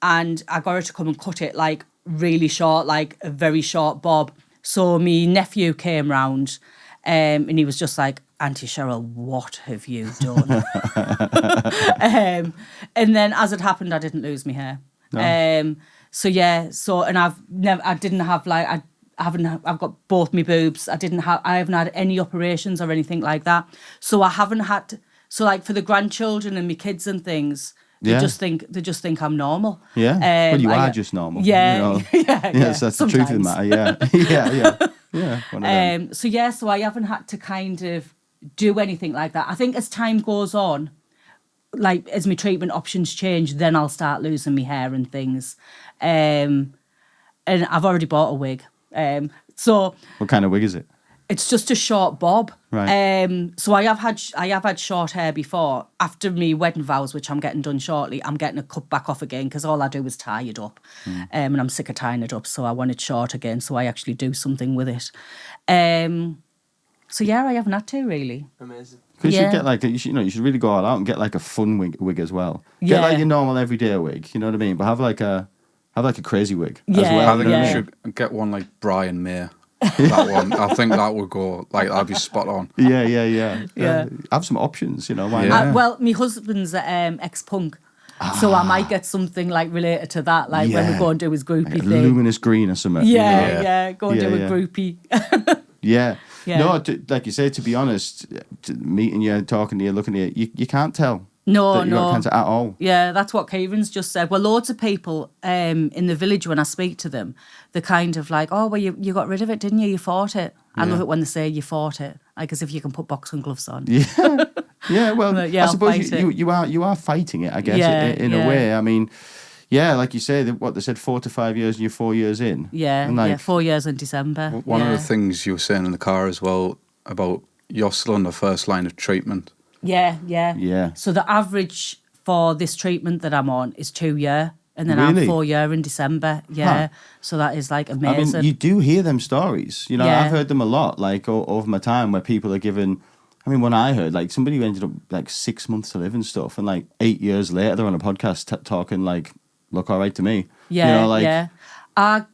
S3: And I got her to come and cut it, like, really short, like a very short bob. So my nephew came round and he was just like, Auntie Cheryl, what have you done? And then as it happened, I didn't lose my hair.
S2: No.
S3: And I've got both my boobs. I haven't had any operations or anything like that. So I haven't had to, so like for the grandchildren and my kids and things, they just think I'm normal.
S2: Yeah. Well, you are just normal.
S3: Yeah. Yeah.
S2: Yes, that's the truth of the matter. Yeah. Yeah. One of them.
S3: So I haven't had to kind of do anything like that. I think as time goes on, like as my treatment options change, then I'll start losing my hair and things. And I've already bought a wig. So
S2: What kind of wig is it?
S3: it's just a short bob.
S2: Right.
S3: So I have had short hair before. After me wedding vows, which I'm getting done shortly, I'm getting it cut back off again because all I do is tie it up. And I'm sick of tying it up, so I want it short again, so I actually do something with it. I haven't had to really.
S5: Amazing.
S2: Because you should get you should really go all out and get like a fun wig as well. Get
S3: Yeah.
S2: like your normal everyday wig, you know what I mean? But have like a crazy wig as
S3: Yeah,
S2: well.
S4: I think
S2: you know what
S4: you
S2: I mean?
S4: should get one like Brian May. That one, I think that would go, like, that'd be spot on.
S2: Yeah.
S3: Yeah.
S2: Have some options, why
S4: Yeah.
S2: not?
S3: Well, my husband's ex-punk, so I might get something like related to that, like when we
S2: Yeah.
S3: go and do his groupie
S2: Like a
S3: thing.
S2: luminous green or something.
S3: Yeah, go and do
S2: Yeah.
S3: a groupie.
S2: Yeah.
S3: Yeah.
S2: No, like you say, to be honest, meeting you, talking to you, looking at you can't tell
S3: No,
S2: that you got cancer at all.
S3: Yeah, that's what Kieran's just said. Well, loads of people in the village, when I speak to them, they're kind of like, oh, well, you got rid of it, didn't you? You fought it. I love it when they say you fought it, like as if you can put boxing gloves on.
S2: Yeah. Yeah, well,
S3: But yeah,
S2: I
S3: I'll
S2: suppose
S3: fight
S2: you are fighting it, I guess,
S3: Yeah,
S2: in a way. I mean, yeah, like you say, what they said, 4 to 5 years, and you're 4 years in.
S3: Yeah,
S2: And like,
S3: 4 years in December.
S4: One of
S3: yeah.
S4: the things you were saying in the car as well about you're still on the first line of treatment.
S3: Yeah.
S2: Yeah.
S3: So the average for this treatment that I'm on is 2 year, and then
S2: Really?
S3: I'm 4 year in December. Yeah, so that is like amazing.
S2: I mean, you do hear them stories.
S3: Yeah.
S2: I've heard them a lot, like over my time, where people are given. I mean, when I heard, like, somebody who ended up like 6 months to live and stuff, and like 8 years later, they're on a podcast talking like, "Look all right to me."
S3: Yeah,
S2: like,
S3: yeah. I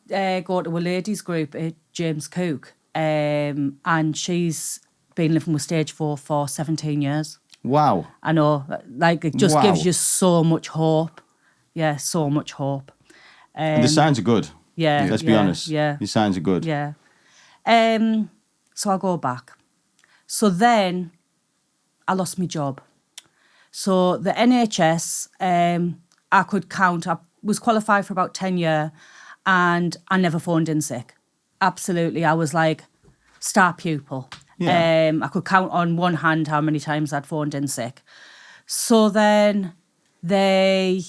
S3: go to a ladies group at James Cook, and she's been living with stage 4 for 17 years.
S2: Wow.
S3: I know, like it just
S2: Wow.
S3: gives you so much hope. Yeah, so much hope.
S2: And the signs are good.
S3: Yeah,
S2: Let's be honest.
S3: Yeah,
S2: The signs are good.
S3: yeah. So I'll go back. So then I lost my job. So the NHS, I could count, I was qualified for about 10 years and I never phoned in sick. Absolutely. I was like star pupil.
S2: Yeah.
S3: I could count on one hand how many times I'd phoned in sick. So then they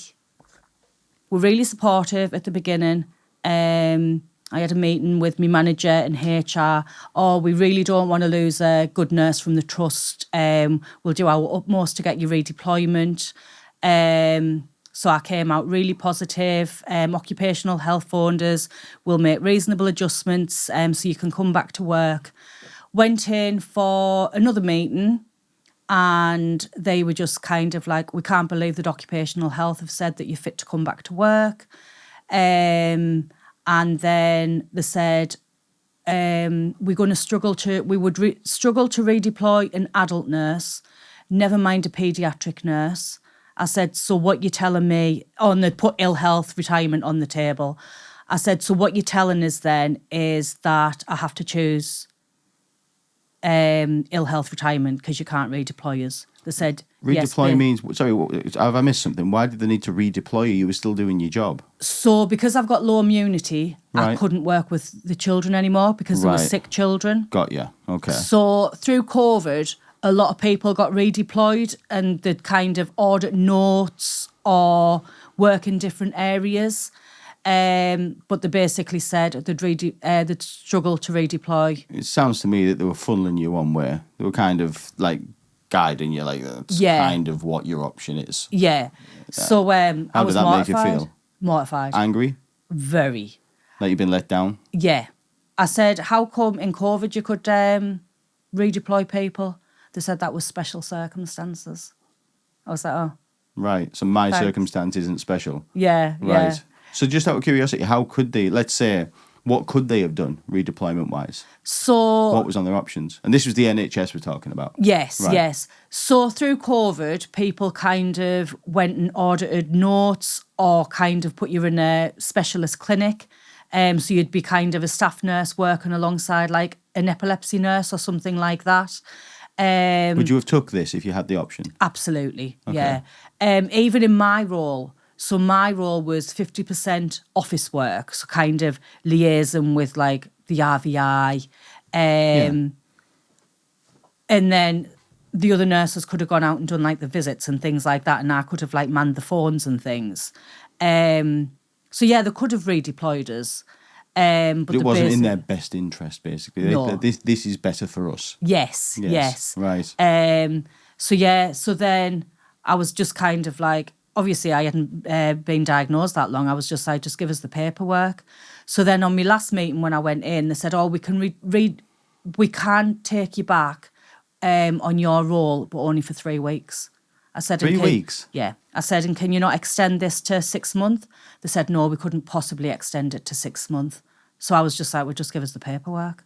S3: were really supportive at the beginning. I had a meeting with my manager and HR. Oh, we really don't want to lose a good nurse from the trust. We'll do our utmost to get you redeployment. So I came out really positive. Occupational health founders will make reasonable adjustments so you can come back to work. Went in for another meeting and they were just kind of like, we can't believe that occupational health have said that you're fit to come back to work. And then they said, we would struggle to redeploy an adult nurse, never mind a paediatric nurse. I said, so what you're telling me, they put ill health retirement on the table. I said, so what you're telling us then is that I have to choose ill health retirement because you can't redeploy us. They said
S2: Redeploy means, sorry, have I missed something? Why did they need to redeploy you? You were still doing your job.
S3: So because I've got low immunity, I
S2: Right.
S3: couldn't work with the children anymore because there were
S2: Right.
S3: sick children.
S2: Got you. Okay.
S3: So through COVID, a lot of people got redeployed and they'd kind of audit notes or work in different areas. But they basically said they'd struggle to redeploy.
S2: It sounds to me that they were funneling you one way. They were kind of like guiding you, like that's
S3: Yeah.
S2: kind of what your option is.
S3: Yeah. So I
S2: How
S3: was
S2: did that make you
S3: mortified.
S2: feel?
S3: Mortified.
S2: Angry?
S3: Very.
S2: Like you've been let down?
S3: Yeah. I said, how come in COVID you could redeploy people? They said that was special circumstances. I was like, oh,
S2: Right. So my
S3: Thanks.
S2: circumstance isn't special.
S3: yeah,
S2: Right.
S3: yeah.
S2: So just out of curiosity, how could they, let's say, what could they have done redeployment wise?
S3: So
S2: What was on their options? And this was the NHS we're talking about.
S3: yes,
S2: Right.
S3: yes. So through COVID, people kind of went and audited notes or kind of put you in a specialist clinic. So you'd be kind of a staff nurse working alongside like an epilepsy nurse or something like that.
S2: Would you have took this if you had the option?
S3: Absolutely,
S2: Okay.
S3: yeah. Even in my role, so my role was 50% office work, so kind of liaison with like the RVI. And then the other nurses could have gone out and done like the visits and things like that, and I could have like manned the phones and things. So yeah, they could have redeployed us. But
S2: It
S3: the
S2: wasn't in
S3: basi-
S2: their best interest, basically.
S3: No.
S2: This is better for us.
S3: Yes, yes.
S2: Right.
S3: So yeah, so then I was just kind of like, obviously I hadn't been diagnosed that long. I was just like, just give us the paperwork. So then on my last meeting when I went in, they said, oh, we can we can take you back on your role, but only for 3 weeks. I said,
S2: 3 weeks?
S3: Yeah. I said, and can you not extend this to 6 months? They said, no, we couldn't possibly extend it to 6 months. So I was just like, well, just give us the paperwork.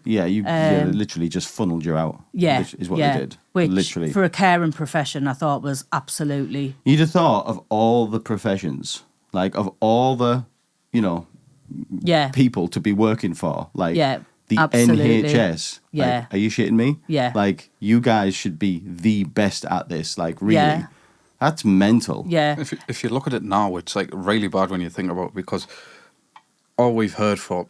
S2: Yeah, they literally just funneled you out.
S3: Yeah,
S2: Is what
S3: yeah.
S2: they did.
S3: Which,
S2: Literally.
S3: for a caring profession, I thought was absolutely...
S2: You'd have thought of all the professions, like of all the,
S3: Yeah.
S2: people to be working for, like
S3: Yeah,
S2: the
S3: absolutely.
S2: NHS. Like,
S3: Yeah.
S2: are you shitting me?
S3: Yeah.
S2: Like, you guys should be the best at this. Like, really.
S3: Yeah.
S2: That's mental.
S3: Yeah.
S4: If you look at it now, it's like really bad when you think about it, because all we've heard for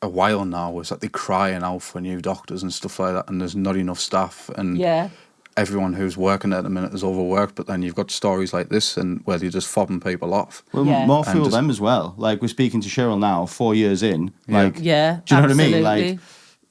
S4: a while now is that they're crying out for new doctors and stuff like that, and there's not enough staff, and
S3: Yeah.
S4: everyone who's working at the minute is overworked. But then you've got stories like this, and where you're just fobbing people off.
S2: Well,
S3: Yeah.
S2: more
S4: And
S2: fool
S4: just-
S2: them as well. Like, we're speaking to Cheryl now, 4 years in.
S4: Yeah.
S2: Like,
S3: Yeah,
S2: do you know what I mean?
S3: absolutely.
S2: Like,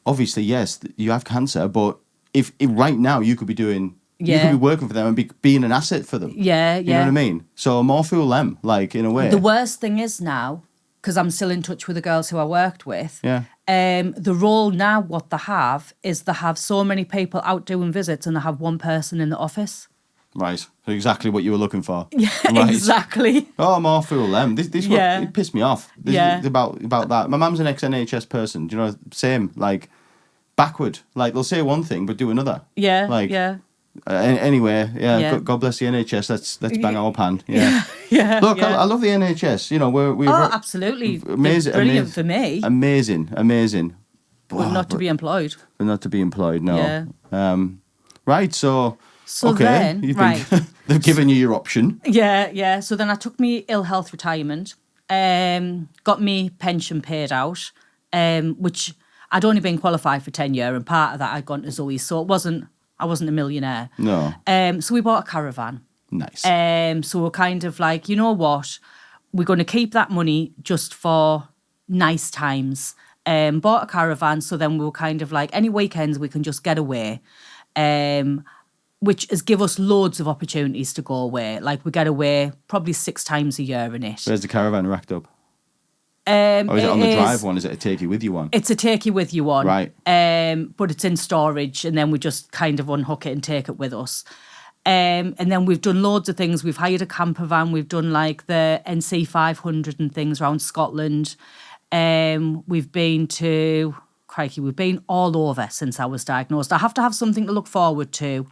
S2: obviously, yes, you have cancer, but if right now you could be doing, you
S3: Yeah.
S2: could be working for them and being an asset for them.
S3: Yeah,
S2: You know what I mean? So more fool them, like, in a way.
S3: The worst thing is now, because I'm still in touch with the girls who I worked with,
S2: Yeah.
S3: the role now, what they have, is they have so many people out doing visits and they have one person in the office.
S2: Right. So exactly what you were looking for.
S3: Yeah,
S2: Right.
S3: exactly.
S2: Oh, more fool them. This
S3: Yeah.
S2: it pissed me off. This
S3: Yeah.
S2: is about that. My mum's an ex-NHS person. Do you know, same, like, backward. Like, they'll say one thing, but do another.
S3: Yeah,
S2: Like,
S3: yeah.
S2: Anyway, yeah,
S3: Yeah.
S2: God bless the NHS. Let's bang our pan. Yeah.
S3: Yeah,
S2: Look,
S3: yeah.
S2: I love the NHS. You know, we're
S3: Oh, absolutely. They're
S2: amazing,
S3: brilliant for me,
S2: amazing.
S3: but not to be employed.
S2: But not to be employed. No.
S3: Yeah.
S2: Right. So.
S3: So
S2: okay.
S3: then,
S2: You've
S3: right.
S2: been, they've given you your option.
S3: Yeah, yeah. So then I took me ill health retirement, got me pension paid out, which I'd only been qualified for 10 years, and part of that I'd gone to Zoe, so I wasn't a millionaire.
S2: No.
S3: So we bought a caravan.
S2: Nice.
S3: So we're kind of like, you know what, we're going to keep that money just for nice times. Bought a caravan, so then we were kind of like, any weekends we can just get away. Which has give us loads of opportunities to go away. Like, we get away probably 6 times a year in it.
S2: Where's the caravan racked up? Or is it on the drive one? Is it a take you with you one?
S3: It's a take you with you one.
S2: Right.
S3: But it's in storage, and then we just kind of unhook it and take it with us. And then we've done loads of things. We've hired a camper van. We've done like the NC 500 and things around Scotland. We've been to, crikey, we've been all over since I was diagnosed. I have to have something to look forward to.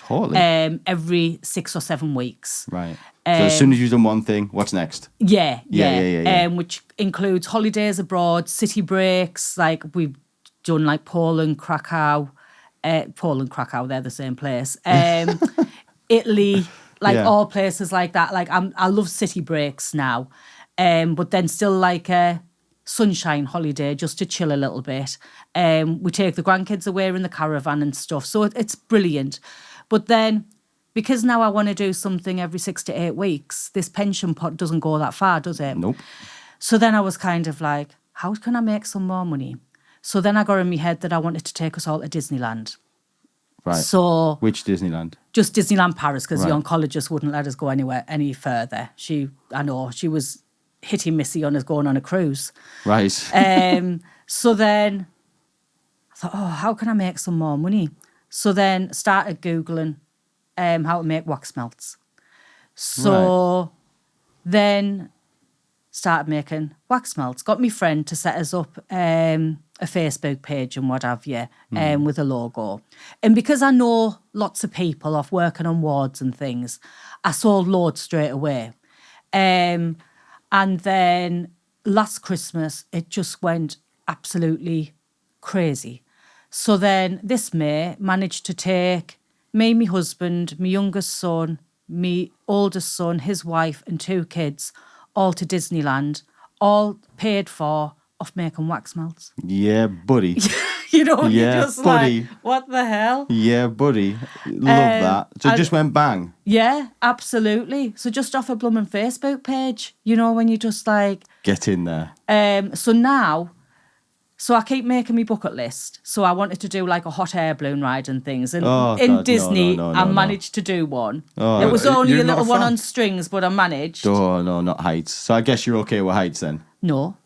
S2: Totally.
S3: Every 6 or 7 weeks.
S2: Right. So as soon as you've done one thing, what's next?
S3: Yeah.
S2: Yeah.
S3: Which includes holidays abroad, city breaks. Like, we've done like Poland, Krakow, Poland, Krakow, they're the same place. Italy, all places like that. Like I love city breaks now, but then still like a sunshine holiday just to chill a little bit. We take the grandkids away in the caravan and stuff, so it's brilliant. But then, because now I want to do something every 6 to 8 weeks, this pension pot doesn't go that far, does it?
S2: Nope.
S3: So then I was kind of like, how can I make some more money? So then I got in my head that I wanted to take us all to Disneyland.
S2: Right.
S3: So
S2: which Disneyland?
S3: Just Disneyland Paris, because the
S2: Right.
S3: oncologist wouldn't let us go anywhere any further. She was hitting Missy on us going on a cruise.
S2: Right.
S3: So then I thought, how can I make some more money? So then started Googling how to make wax melts. So then started making wax melts. Got my friend to set us up a Facebook page and what have you, with a logo. And because I know lots of people off working on wards and things, I sold loads straight away. And then last Christmas, it just went absolutely crazy. So then this May, managed to take me, my husband, my youngest son, my oldest son, his wife and 2 kids, all to Disneyland, all paid for off making wax melts.
S2: Yeah, buddy.
S3: You know,
S2: Yeah,
S3: you're just
S2: buddy.
S3: like, what the hell?
S2: Yeah, buddy. Love that. So it just went bang.
S3: Yeah, absolutely. So just off a blooming Facebook page, you know, when you just like...
S2: Get in there.
S3: So I keep making my bucket list. So I wanted to do like a hot air balloon ride and things. And
S2: Oh,
S3: in
S2: God,
S3: Disney,
S2: no,
S3: I managed to do one.
S2: Oh,
S3: it was only
S4: you're
S3: a
S4: not
S3: little
S4: a
S3: one
S4: fan?
S3: on strings, but I managed.
S2: Oh, no, not heights. So I guess you're okay with heights then.
S3: No.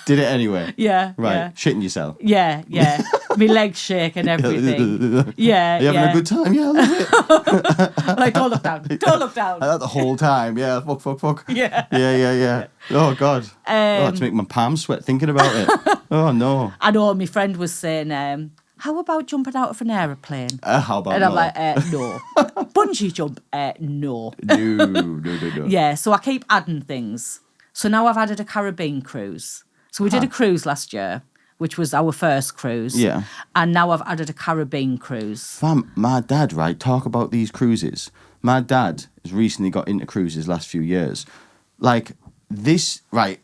S2: Did it anyway.
S3: Yeah.
S2: Right.
S3: Yeah.
S2: Shitting yourself.
S3: Yeah. My legs shake and everything. Yeah.
S2: Are you having a good time? Yeah, I love it.
S3: Like, don't look down. Don't look down.
S2: The whole time. Yeah, fuck.
S3: Yeah.
S2: Yeah. Oh, God. It's making my palms sweat thinking about it. Oh, no.
S3: I know, my friend was saying, how about jumping out of an aeroplane?
S2: How about
S3: And I'm
S2: no?
S3: like, no. Bungee jump? No.
S2: No.
S3: Yeah, so I keep adding things. So now I've added a Caribbean cruise. So we did a cruise last year, which was our first cruise.
S2: Yeah.
S3: And now I've added a Caribbean cruise.
S2: Fam, my dad, right, talk about these cruises. My dad has recently got into cruises last few years. Like, this, right,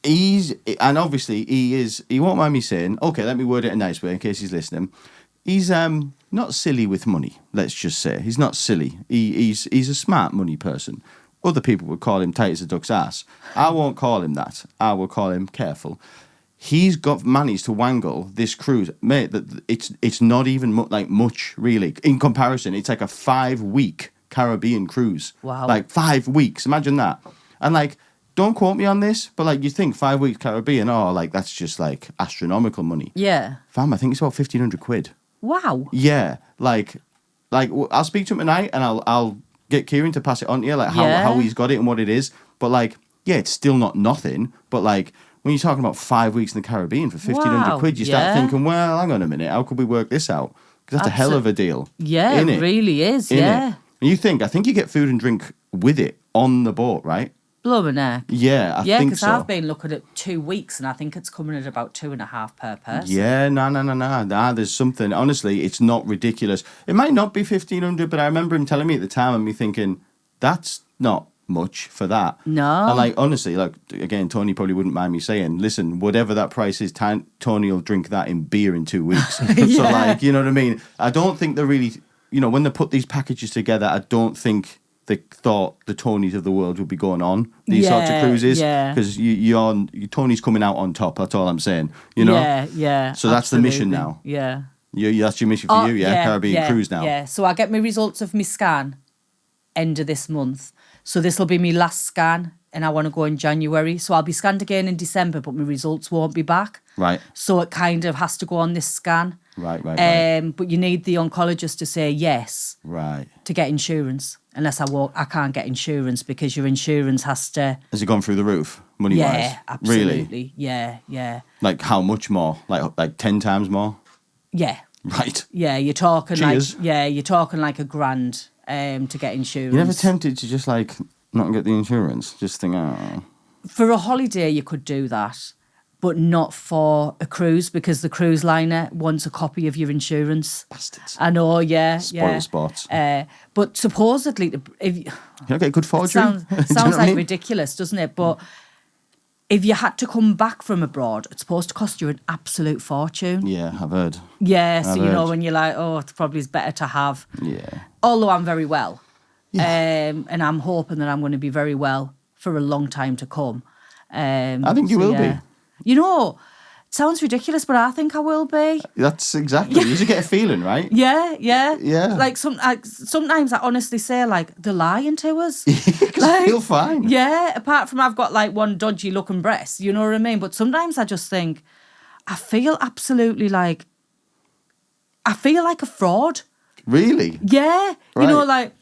S2: and obviously he won't mind me saying, okay, let me word it a nice way in case he's listening. He's not silly with money, let's just say. He's not silly. He's a smart money person. Other people would call him tight as a duck's ass. I won't call him that. I will call him careful. He's managed to wangle this cruise, mate. That it's not even much really in comparison. It's like a 5-week Caribbean cruise.
S3: Wow!
S2: Like 5 weeks. Imagine that. And like, don't quote me on this, but like, you think 5 weeks Caribbean? Oh, like that's just like astronomical money.
S3: Yeah.
S2: Fam, I think it's about £1,500.
S3: Wow.
S2: Yeah, like I'll speak to him tonight, and I'll get Kieran to pass it on to you, like how he's got it and what it is. But like, yeah, it's still not nothing. But like, when you're talking about 5 weeks in the Caribbean for £1,500, you start thinking, well, hang on a minute, how could we work this out? Because that's a hell of a deal.
S3: Yeah, it really is. Yeah.
S2: And I think you get food and drink with it on the boat, right?
S3: Blooming heck.
S2: Yeah, I think so.
S3: Yeah, because I've been looking at 2 weeks and I think it's coming at about 2.5 per person.
S2: Yeah, no. There's something. Honestly, it's not ridiculous. It might not be 1,500, but I remember him telling me at the time and me thinking, that's not much for that.
S3: No.
S2: And like, honestly, like, again, Tony probably wouldn't mind me saying, listen, whatever that price is, Tony will drink that in beer in 2 weeks. So like, you know what I mean? I don't think they're really, when they put these packages together, I don't think they thought the Tonys of the world would be going on these sorts of cruises, because Tony's coming out on top. That's all I'm saying.
S3: Yeah.
S2: So that's the mission now.
S3: Yeah.
S2: That's your mission for you, Caribbean cruise now.
S3: Yeah. So I get my results of my scan end of this month. So this will be my last scan, and I want to go in January. So I'll be scanned again in December, but my results won't be back.
S2: Right.
S3: So it kind of has to go on this scan.
S2: Right.
S3: But you need the oncologist to say yes.
S2: Right.
S3: To get insurance. Unless I can't get insurance because your insurance has to...
S2: Has it gone through the roof, money-wise?
S3: Yeah, absolutely.
S2: Really?
S3: Yeah.
S2: Like how much more? Like 10 times more?
S3: Yeah.
S2: Right.
S3: Yeah, you're talking
S2: Cheers.
S3: like £1,000 to get insurance.
S2: You never tempted to just like not get the insurance? Just think,
S3: For a holiday, you could do that. but not for a cruise because the cruise liner wants a copy of your insurance.
S2: Bastards.
S3: I know, yeah.
S2: Spoil sports.
S3: But supposedly, if
S2: You don't get good forgery.
S3: sounds
S2: Do you know what I
S3: like
S2: mean?
S3: ridiculous, doesn't it? But if you had to come back from abroad, it's supposed to cost you an absolute fortune.
S2: Yeah, I've heard.
S3: Yeah, so
S2: I've
S3: you know
S2: heard.
S3: when you're like, oh, it probably is better to have.
S2: Yeah.
S3: Although I'm very well,
S2: Yeah.
S3: and I'm hoping that I'm going to be very well for a long time to come.
S2: I think you will be.
S3: You know, it sounds ridiculous, but I think I will be.
S2: That's exactly. You should get a feeling, right?
S3: Yeah.
S2: Yeah.
S3: Like sometimes I honestly say like they're lying to us.
S2: Because I feel fine.
S3: Yeah, apart from I've got like one dodgy looking breast, you know what I mean? But sometimes I just think I feel absolutely like a fraud.
S2: Really?
S3: Yeah,
S2: Right.
S3: you know, like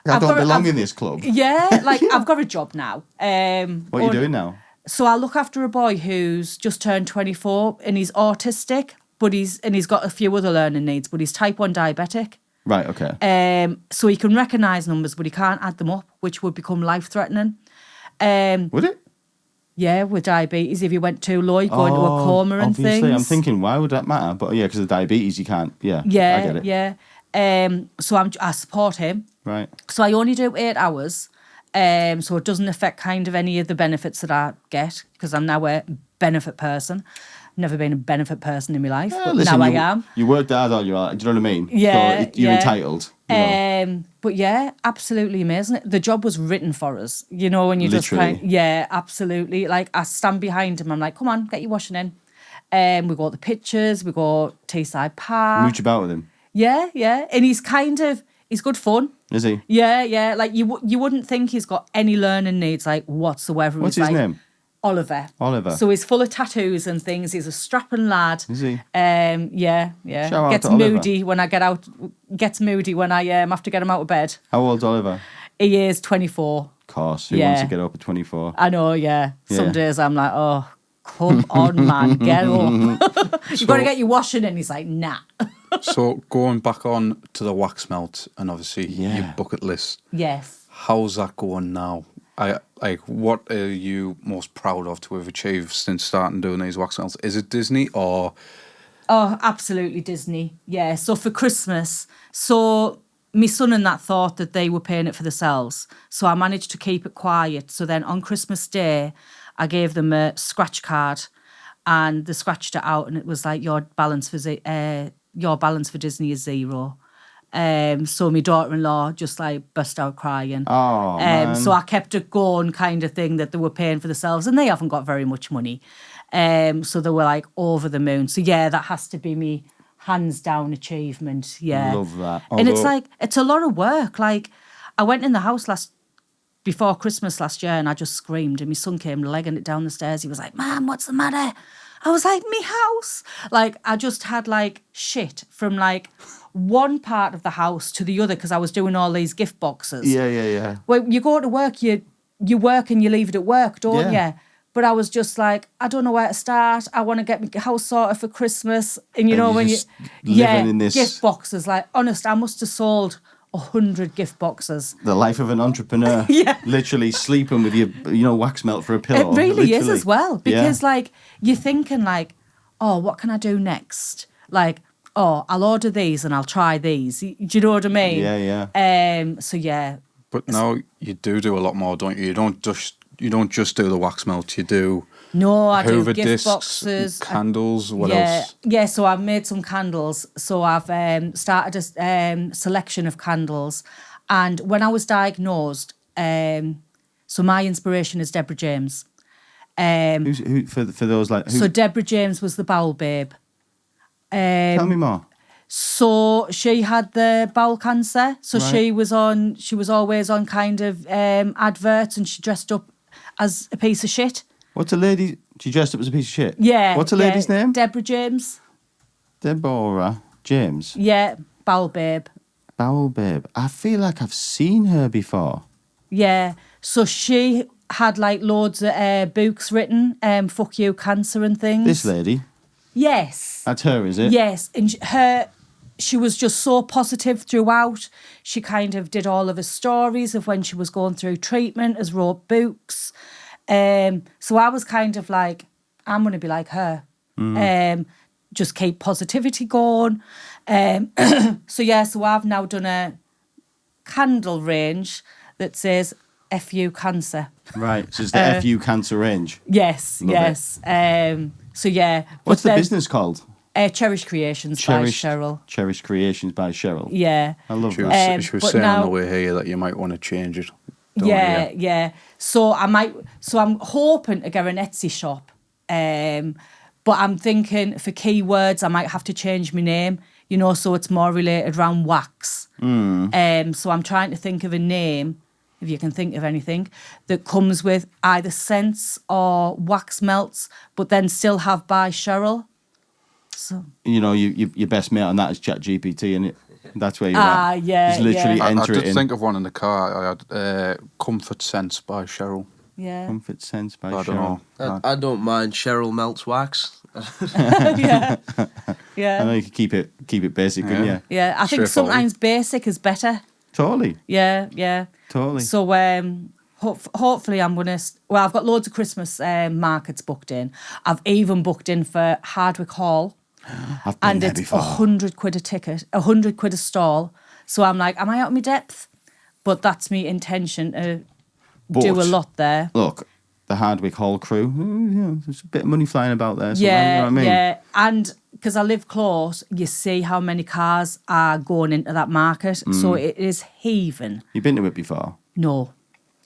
S2: I don't belong
S3: I've-
S2: in this club.
S3: Yeah, like I've got a job now.
S2: What are you doing now?
S3: So I look after a boy who's just turned 24 and he's autistic, but he's got a few other learning needs, but he's type 1 diabetic.
S2: Right, okay.
S3: So he can recognise numbers, but he can't add them up, which would become life-threatening.
S2: Would it?
S3: Yeah, with diabetes, if you went too low, you go into a coma and
S2: obviously.
S3: things.
S2: I'm thinking, why would that matter? But yeah, because of diabetes, you can't. Yeah, I get it.
S3: Yeah. So I support him.
S2: Right.
S3: So I only do 8 hours. So it doesn't affect kind of any of the benefits that I get because I'm now a benefit person. Never been a benefit person in my life, but
S2: Listen,
S3: now I am.
S2: You worked hard all your life. Do you know what I mean?
S3: Yeah,
S2: So you're
S3: yeah.
S2: entitled. You know.
S3: But yeah, absolutely amazing. The job was written for us. You know, when you just
S2: Literally.
S3: yeah, absolutely. Like I stand behind him. I'm like, come on, get your washing in. We go to the pictures. We go Teesside Park.
S2: Mooch about with him.
S3: Yeah. And he's good fun.
S2: Is he?
S3: Yeah. Like you wouldn't think he's got any learning needs like whatsoever.
S2: What's
S3: He's
S2: his
S3: like,
S2: name?
S3: Oliver.
S2: Oliver.
S3: So he's full of tattoos and things. He's a strapping lad.
S2: Is he?
S3: Yeah.
S2: Shout out
S3: Gets
S2: to Oliver.
S3: moody when I get out. Gets moody when I have to get him out of bed.
S2: How old's Oliver?
S3: He is 24.
S2: Of course. Who
S3: Yeah.
S2: wants to get up at 24?
S3: I know, yeah. Some
S2: Yeah.
S3: days I'm like, oh, come on, man, get up. You've got to get your washing in. He's like, nah.
S4: So going back on to the wax melt and obviously
S2: Yeah.
S4: your bucket list,
S3: Yes.
S4: how's that going now? What are you most proud of to have achieved since starting doing these wax melts? Is it Disney or?
S3: Oh, absolutely Disney. Yeah. So for Christmas, my son and that thought that they were paying it for themselves. So I managed to keep it quiet. So then on Christmas Day, I gave them a scratch card and they scratched it out and it was like, your balance for Disney is 0. So my daughter-in-law just like burst out crying.
S2: Oh, man.
S3: So I kept it going kind of thing that they were paying for themselves and they haven't got very much money. So they were like over the moon. So yeah, that has to be me hands down achievement. Yeah.
S2: Love that.
S3: And it's
S2: Although-
S3: like, it's a lot of work. Like I went in the house before Christmas last year and I just screamed and my son came legging it down the stairs. He was like, Mum, what's the matter? I was like, me house. Like I just had like shit from like one part of the house to the other because I was doing all these gift boxes.
S2: Yeah.
S3: Well, you go to work, you work and you leave it at work, don't
S2: Yeah.
S3: you? But I was just like, I don't know where to start. I want to get my house sorted for Christmas. And you know,
S2: you're
S3: when
S2: just living in this-
S3: gift boxes, like, honest, I must have sold 100 gift boxes.
S2: The life of an entrepreneur.
S3: Yeah.
S2: Literally sleeping with your wax melt for a pillow.
S3: It really is
S2: Literally.
S3: as well. Because,
S2: Yeah.
S3: like, you're thinking, like, oh, what can I do next? Like, oh, I'll order these and I'll try these. Do you know what I mean?
S2: Yeah.
S3: So, yeah.
S4: But now you do a lot more, don't you? You don't just do the wax melt. You do
S3: No, I do
S4: Hoover
S3: gift
S4: discs,
S3: boxes.
S4: candles. What else?
S3: Yeah, so I've made some candles. So I've started a selection of candles. And when I was diagnosed, so my inspiration is Deborah James.
S2: Who for those like? Who,
S3: So Deborah James was the bowel babe.
S2: tell me more.
S3: So she had the bowel cancer. So
S2: Right.
S3: she was always on kind of adverts and she dressed up as a piece of shit.
S2: What's a lady? She dressed up as a piece of shit.
S3: Yeah.
S2: What's a
S3: yeah.
S2: lady's name?
S3: Deborah James.
S2: Deborah James.
S3: Yeah, bowel babe.
S2: Bowel babe. I feel like I've seen her before.
S3: Yeah. So she had like loads of books written, fuck you cancer and things.
S2: This lady.
S3: Yes.
S2: That's her, is it?
S3: Yes. And she was just so positive throughout. She kind of did all of her stories of when she was going through treatment, as wrote books. So I was kind of like, I'm going to be like her. Just keep positivity going. So I've now done a candle range that says FU cancer.
S2: Right. So it's the FU cancer range.
S3: Yes,
S2: Love
S3: yes.
S2: What's the business called?
S3: Cherish Creations by Cheryl.
S2: Cherish Creations by Cheryl.
S3: Yeah.
S2: I love
S4: She
S2: that.
S4: was saying on the way here that you might want to change it. Don't you?
S3: Yeah. So I'm hoping to get an Etsy shop. But I'm thinking for keywords, I might have to change my name, so it's more related around wax. So I'm trying to think of a name, if you can think of anything, that comes with either scents or wax melts, but then still have by Cheryl. So
S2: your best mate on that is ChatGPT, and that's where you're at.
S3: Yeah.
S2: Just literally
S4: I
S2: enter it
S4: did
S2: in.
S4: think of one in the car. I had Comfort Sense by Cheryl.
S3: Yeah.
S2: Comfort Sense by
S4: I
S2: Cheryl.
S4: don't know.
S5: I don't mind Cheryl melts wax.
S3: Yeah.
S2: I know you can keep it basic, couldn't you?
S3: Yeah, I think
S4: Straightforward.
S3: sometimes basic is better.
S2: Totally.
S3: Yeah.
S2: Totally.
S3: So hopefully I'm going to... Well, I've got loads of Christmas markets booked in. I've even booked in for Hardwick Hall.
S2: I've been
S3: And
S2: there
S3: it's
S2: before.
S3: 100 quid a ticket, 100 quid a stall. So I'm like, am I out of my depth? But that's my intention to do a lot there.
S2: Look, the Hardwick Hall crew, there's a bit of money flying about there. You know what I mean?
S3: Yeah. And because I live close, you see how many cars are going into that market. So it is heaving.
S2: You've been to it before?
S3: No.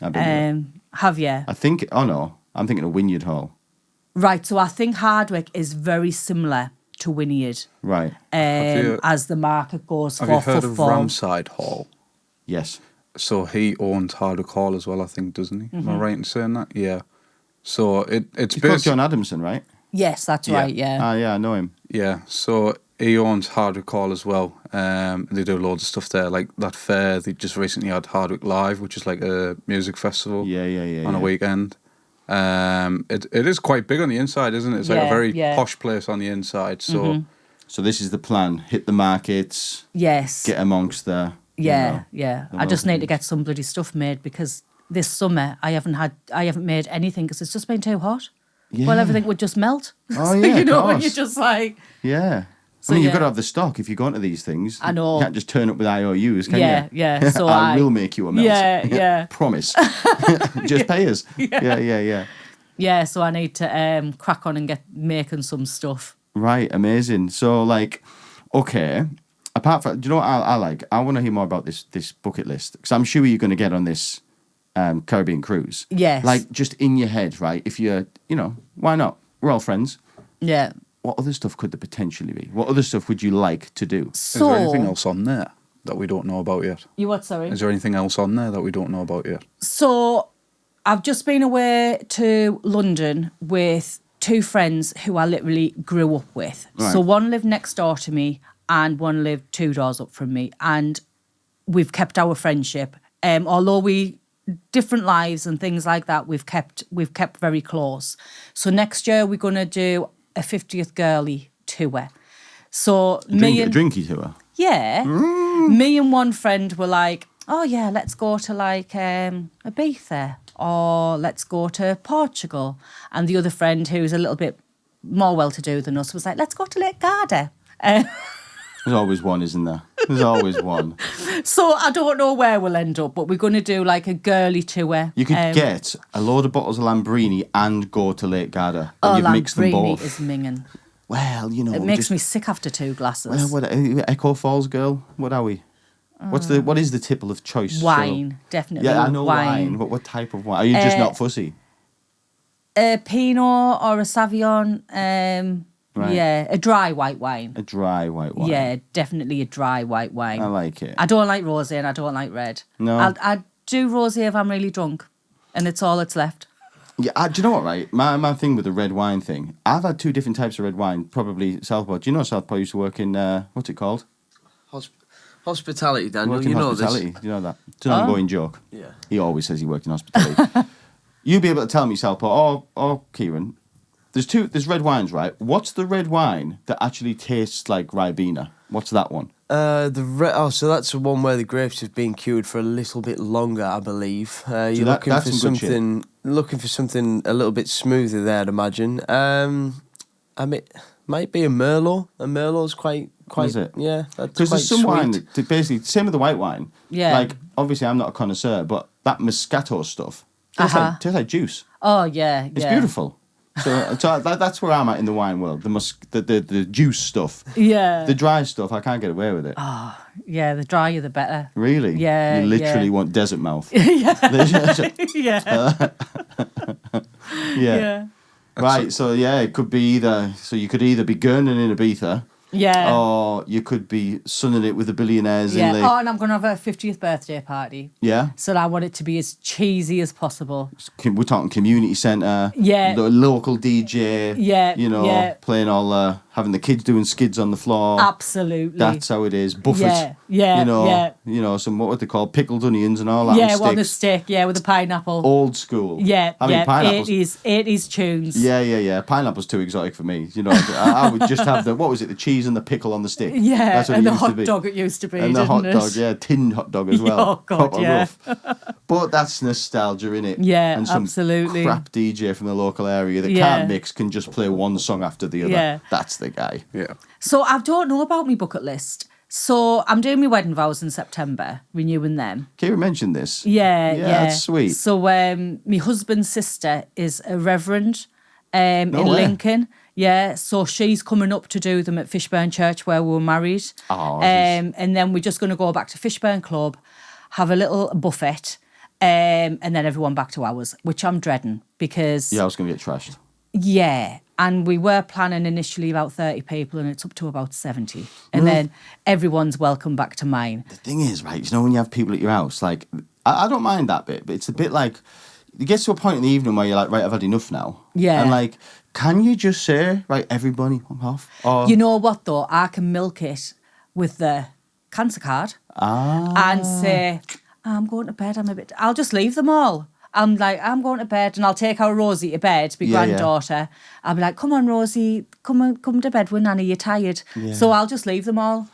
S2: I've been there.
S3: Have you?
S2: I think, I'm thinking of Wynyard Hall.
S3: Right, so I think Hardwick is very similar to Wynyard.
S2: Right.
S3: As the market goes
S4: Have
S3: for
S4: you heard
S3: footfall.
S4: of Ramside Hall?
S2: Yes.
S4: So he owns Hardwick Hall as well, I think, doesn't he? Am I right in saying that? Yeah. So it's
S2: He's called
S4: based...
S2: John Adamson, right?
S3: Yes, that's right, yeah.
S2: Yeah, I know him.
S4: Yeah, so he owns Hardwick Hall as well. They do loads of stuff there, like that fair. They just recently had Hardwick Live, which is like a music festival.
S2: Yeah.
S4: On a weekend. It is quite big on the inside, isn't it? It's like a very posh place on the inside. So,
S2: So this is the plan: hit the markets,
S3: Yes.
S2: get amongst the.
S3: Yeah. I
S2: local
S3: just need to
S2: things.
S3: get some bloody stuff made because this summer I haven't made anything because it's just been too hot.
S2: Yeah.
S3: Well, everything would just melt.
S2: Oh, yeah,
S3: you know,
S2: of
S3: when
S2: course.
S3: you're just like...
S2: Yeah.
S3: So,
S2: I mean, you've
S3: yeah.
S2: got to have the stock if you go into these things.
S3: I know.
S2: You can't just turn up with IOUs, can you?
S3: Yeah. So
S2: I will make you a melt.
S3: Yeah.
S2: Promise. Just pay us. Yeah.
S3: Yeah, so I need to crack on and get making some stuff.
S2: Right, amazing. So, okay. Apart from, do you know what I like? I want to hear more about this bucket list because I'm sure you're going to get on this Caribbean cruise.
S3: Yes.
S2: Just in your head, right? If you're, why not? We're all friends.
S3: Yeah.
S2: What other stuff could there potentially be? What other stuff would you like to do?
S4: is there anything else on there that we don't know about yet?
S3: You what, sorry?
S4: Is there anything else on there that we don't know about yet?
S3: So I've just been away to London with two friends who I literally grew up with.
S2: Right.
S3: So one lived next door to me and one lived 2 doors up from me. And we've kept our friendship. Although we different lives and things like that, we've kept very close. So next year we're going to do a 50th girly tour. So
S2: A drinky tour?
S3: Yeah. Me and one friend were like, oh yeah, let's go to Ibiza or let's go to Portugal. And the other friend, who's a little bit more well-to-do than us, was like, let's go to Lake Garda.
S2: There's always one, isn't there? There's always one.
S3: So I don't know where we'll end up, but we're going to do a girly tour.
S2: You could get a load of bottles of Lambrini and go to Lake Garda. And you've mixed them
S3: Lambrini
S2: both.
S3: is minging.
S2: Well,
S3: It makes me sick after 2 glasses.
S2: Well, what, Echo Falls girl? What are we? What is the tipple of choice?
S3: Wine,
S2: Cheryl?
S3: definitely.
S2: Yeah, I know wine. But what type of wine? Are you just not fussy?
S3: A Pinot or a Sauvignon.
S2: Right.
S3: Yeah, a dry white wine.
S2: A dry white wine.
S3: Yeah, definitely a dry white wine.
S2: I like it.
S3: I don't like rosé and I don't like red.
S2: No.
S3: I do rosé if I'm really drunk, and it's all that's left.
S2: Yeah, do you know what, right? My thing with the red wine thing, I've had 2 different types of red wine, probably Southport. Do you know Southport used to work in, what's it called?
S5: Hospitality, Daniel.
S2: Work in
S5: You know
S2: hospitality.
S5: this.
S2: Do you know that? It's an ongoing joke.
S5: Yeah.
S2: He always says he worked in hospitality. You'll be able to tell me, Southport, or Kieran, there's red wines, right? What's the red wine that actually tastes like Ribena? What's that one?
S5: So that's the one where the grapes have been cured for a little bit longer, I believe. You're looking
S2: that's
S5: for
S2: some good shit.
S5: something looking for something a little bit smoother there, I'd imagine. I mean, might be a Merlot. A Merlot's quite.
S2: Is it?
S5: Yeah, that's
S2: Because
S5: quite
S2: there's some
S5: sweet.
S2: wine that basically same with the white wine.
S3: Yeah.
S2: Like obviously I'm not a connoisseur, but that Moscato stuff tastes like juice.
S3: Oh yeah,
S2: It's beautiful. So that's where I'm at in the wine world. The juice stuff.
S3: Yeah.
S2: The dry stuff, I can't get away with it.
S3: Yeah, the drier the better.
S2: Really?
S3: Yeah,
S2: You literally
S3: yeah.
S2: want desert mouth.
S3: Yeah.
S2: Yeah. Right. So it could be either. So you could either be gurning in Ibiza.
S3: Yeah.
S2: Or you could be sunning it with the billionaires
S3: Yeah.
S2: in Lake.
S3: Oh, and I'm going to have a 50th birthday party.
S2: Yeah.
S3: So I want it to be as cheesy as possible.
S2: We're talking community centre.
S3: Yeah.
S2: The local DJ.
S3: Yeah,
S2: You know,
S3: yeah.
S2: playing all, having the kids doing skids on the floor.
S3: Absolutely.
S2: That's how it is. Buffet.
S3: Yeah,
S2: You know,
S3: yeah.
S2: Some, what would they call, pickled onions and all that.
S3: Yeah,
S2: on
S3: well, the
S2: sticks.
S3: stick, yeah, with the pineapple.
S2: Old school.
S3: Yeah,
S2: I mean,
S3: yeah,
S2: pineapples.
S3: 80s tunes.
S2: Yeah. Pineapple's too exotic for me. You know, I would just have the cheese and the pickle on the stick.
S3: Yeah,
S2: That's what
S3: and
S2: it
S3: the
S2: used to
S3: hot
S2: be.
S3: dog it used to be,
S2: And the
S3: didn't
S2: hot
S3: it?
S2: dog, yeah, tinned hot dog as well.
S3: Oh, God,
S2: Proper
S3: yeah.
S2: rough. But that's nostalgia, innit?
S3: Yeah,
S2: and some
S3: absolutely.
S2: crap DJ from the local area that
S3: Yeah.
S2: can't mix can just play one song after the other.
S3: Yeah.
S2: That's the guy.
S4: Yeah.
S3: So I don't know about my bucket list. So I'm doing my wedding vows in September, renewing them.
S2: Kira mentioned this.
S3: Yeah.
S2: That's sweet.
S3: So my husband's sister is a reverend in
S2: way.
S3: Lincoln. Yeah, so she's coming up to do them at Fishburn Church where we were married.
S2: Oh,
S3: and then we're just going to go back to Fishburn Club, have a little buffet, and then everyone back to ours, which I'm dreading because...
S2: Yeah, I was going to get trashed.
S3: Yeah, and we were planning initially about 30 people and it's up to about 70. And then everyone's welcome back to mine.
S2: The thing is, right, you know, when you have people at your house, like, I don't mind that bit, but it's a bit like, it gets to a point in the evening where you're like, right, I've had enough now.
S3: Yeah.
S2: And like, can you just say, right, everybody, I'm off? Or,
S3: You know what, though? I can milk it with the cancer card and say, I'm going to bed, I'll just leave them all. I'm like, I'm going to bed, and I'll take our Rosie to bed, my granddaughter. I'll be like, come on, Rosie, come to bed with Nanny, you're tired.
S2: Yeah.
S3: So I'll just leave them all.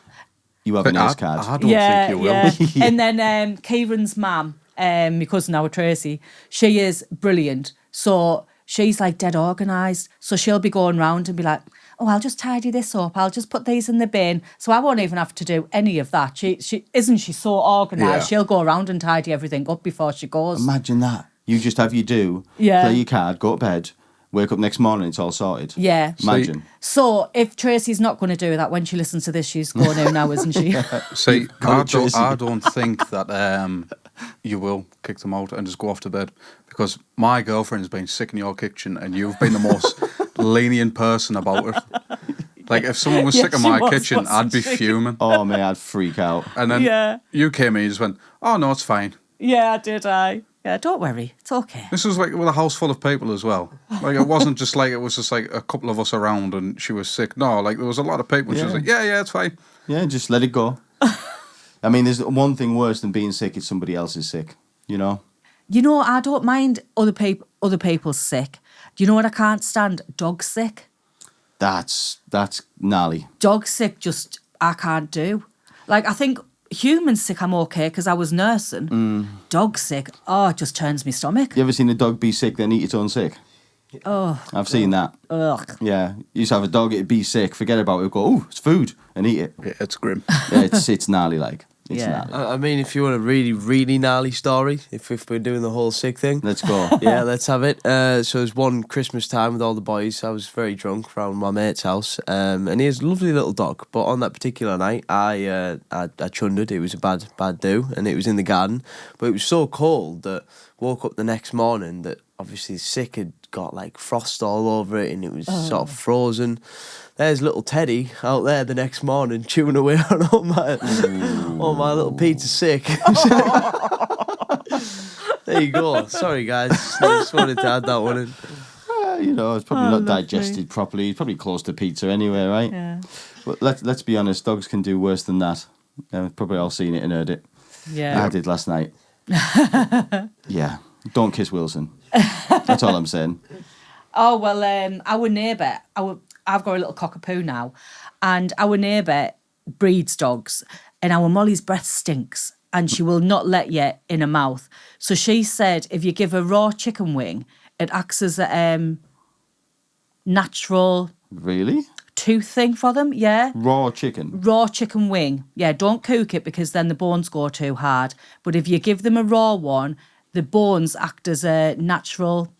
S2: You have a nice card.
S4: I don't think you will.
S3: Yeah. And then Kieran's mum, my cousin now, Tracy, she is brilliant. So she's like dead organised. So she'll be going round and be like, oh, I'll just tidy this up. I'll just put these in the bin. So I won't even have to do any of that. She isn't she so organised?
S4: Yeah.
S3: She'll go around and tidy everything up before she goes.
S2: Imagine that. You just have your do,
S3: Yeah.
S2: play your card, go to bed, wake up next morning, it's all sorted.
S3: Yeah.
S2: Imagine.
S3: So if Tracy's not going to do that, when she listens to this, she's going out now, isn't she?
S4: See,
S2: Tracy.
S4: I don't think that you will kick them out and just go off to bed, because my girlfriend's been sick in your kitchen and you've been the most lenient person about it. Like, if someone was sick in
S3: she
S4: my
S3: was,
S4: kitchen, I'd be
S3: wasn't she?
S4: fuming.
S2: Oh, man, I'd freak out.
S4: And then
S3: Yeah.
S4: you came in and just went, oh, no, it's fine.
S3: Yeah, I did. Yeah, don't worry. It's okay.
S4: This was like with a house full of people as well. Like, it wasn't just like, it was just like a couple of us around and she was sick. No, like, there was a lot of people and she was like, yeah, it's fine.
S2: Yeah, just let it go. I mean, there's one thing worse than being sick, it's somebody else is sick, you know?
S3: You know, I don't mind other people's sick. Do you know what I can't stand? Dog sick.
S2: That's gnarly.
S3: Dog sick, just I can't do. Like, I think human sick, I'm okay because I was nursing. Dog sick, it just turns my stomach.
S2: You ever seen a dog be sick, then eat its own sick?
S3: Oh,
S2: I've seen that.
S3: ugh.
S2: Yeah, you used to have a dog, it'd be sick, forget about it, go, oh, it's food, and eat it.
S4: Yeah, it's grim.
S2: Yeah, it's gnarly, like. It's
S3: Yeah.
S2: gnarly.
S5: I mean, if you want a really, really gnarly story, if we're doing the whole sick thing,
S2: Let's go.
S5: yeah, let's have it. So it was one Christmas time with all the boys. I was very drunk around my mate's house, and he has a lovely little dog. But on that particular night, I chundered. It was a bad do, and it was in the garden. But it was so cold that woke up the next morning that obviously sick had got like frost all over it, and it was sort of frozen. There's little Teddy out there the next morning chewing away on all my little Peter sick. There you go. Sorry, guys. Just wanted to add that one in.
S2: You know, it's probably not
S3: lovely.
S2: digested properly. It's probably close to pizza anyway, right?
S3: Yeah.
S2: But let's be honest, dogs can do worse than that. We've probably all seen it and heard it.
S3: Yeah.
S2: I did last night. Yeah, don't kiss Wilson. That's all I'm saying.
S3: Oh, well, our neighbour, I've got a little cockapoo now, and our neighbour breeds dogs, and our Molly's breath stinks. and she will not let you in her mouth. So she said if you give a raw chicken wing, it acts as a natural
S2: Really?
S3: tooth thing for them, yeah.
S2: Raw chicken?
S3: Raw chicken wing. Yeah, don't cook it because then the bones go too hard. But if you give them a raw one, the bones act as a natural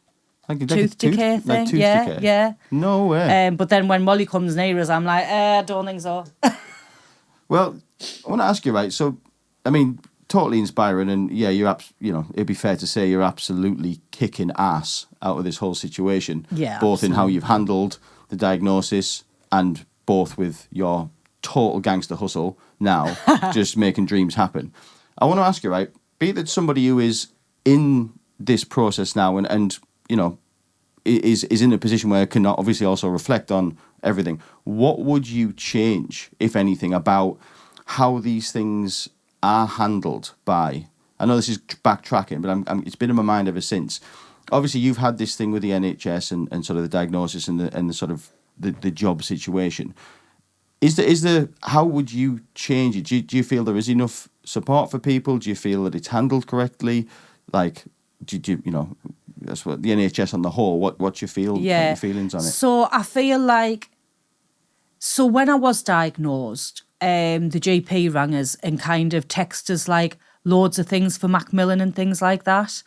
S3: tooth decay thing.
S2: Like tooth
S3: yeah,
S2: decay?
S3: yeah.
S2: No way.
S3: But then when Molly comes near us, I'm like, I don't think so.
S2: Well, I want to ask you, right? So, I mean, totally inspiring, and yeah, it'd be fair to say you're absolutely kicking ass out of this whole situation.
S3: Yeah,
S2: both in how
S3: absolutely.
S2: you've handled the diagnosis and both with your total gangster hustle now, just making dreams happen. I want to ask you, right? Be that somebody who is in this process now and is in a position where can obviously also reflect on everything. What would you change, if anything, about how these things are handled by? I know this is backtracking, but it's been in my mind ever since. Obviously, you've had this thing with the NHS and sort of the diagnosis and the sort of the job situation. Is there how would you change it? Do you feel there is enough support for people? Do you feel that it's handled correctly? Like, do you that's what the NHS on the whole. What's your your feelings on it?
S3: So I feel like, when I was diagnosed, the GP rang us and kind of texted us like loads of things for Macmillan and things like that.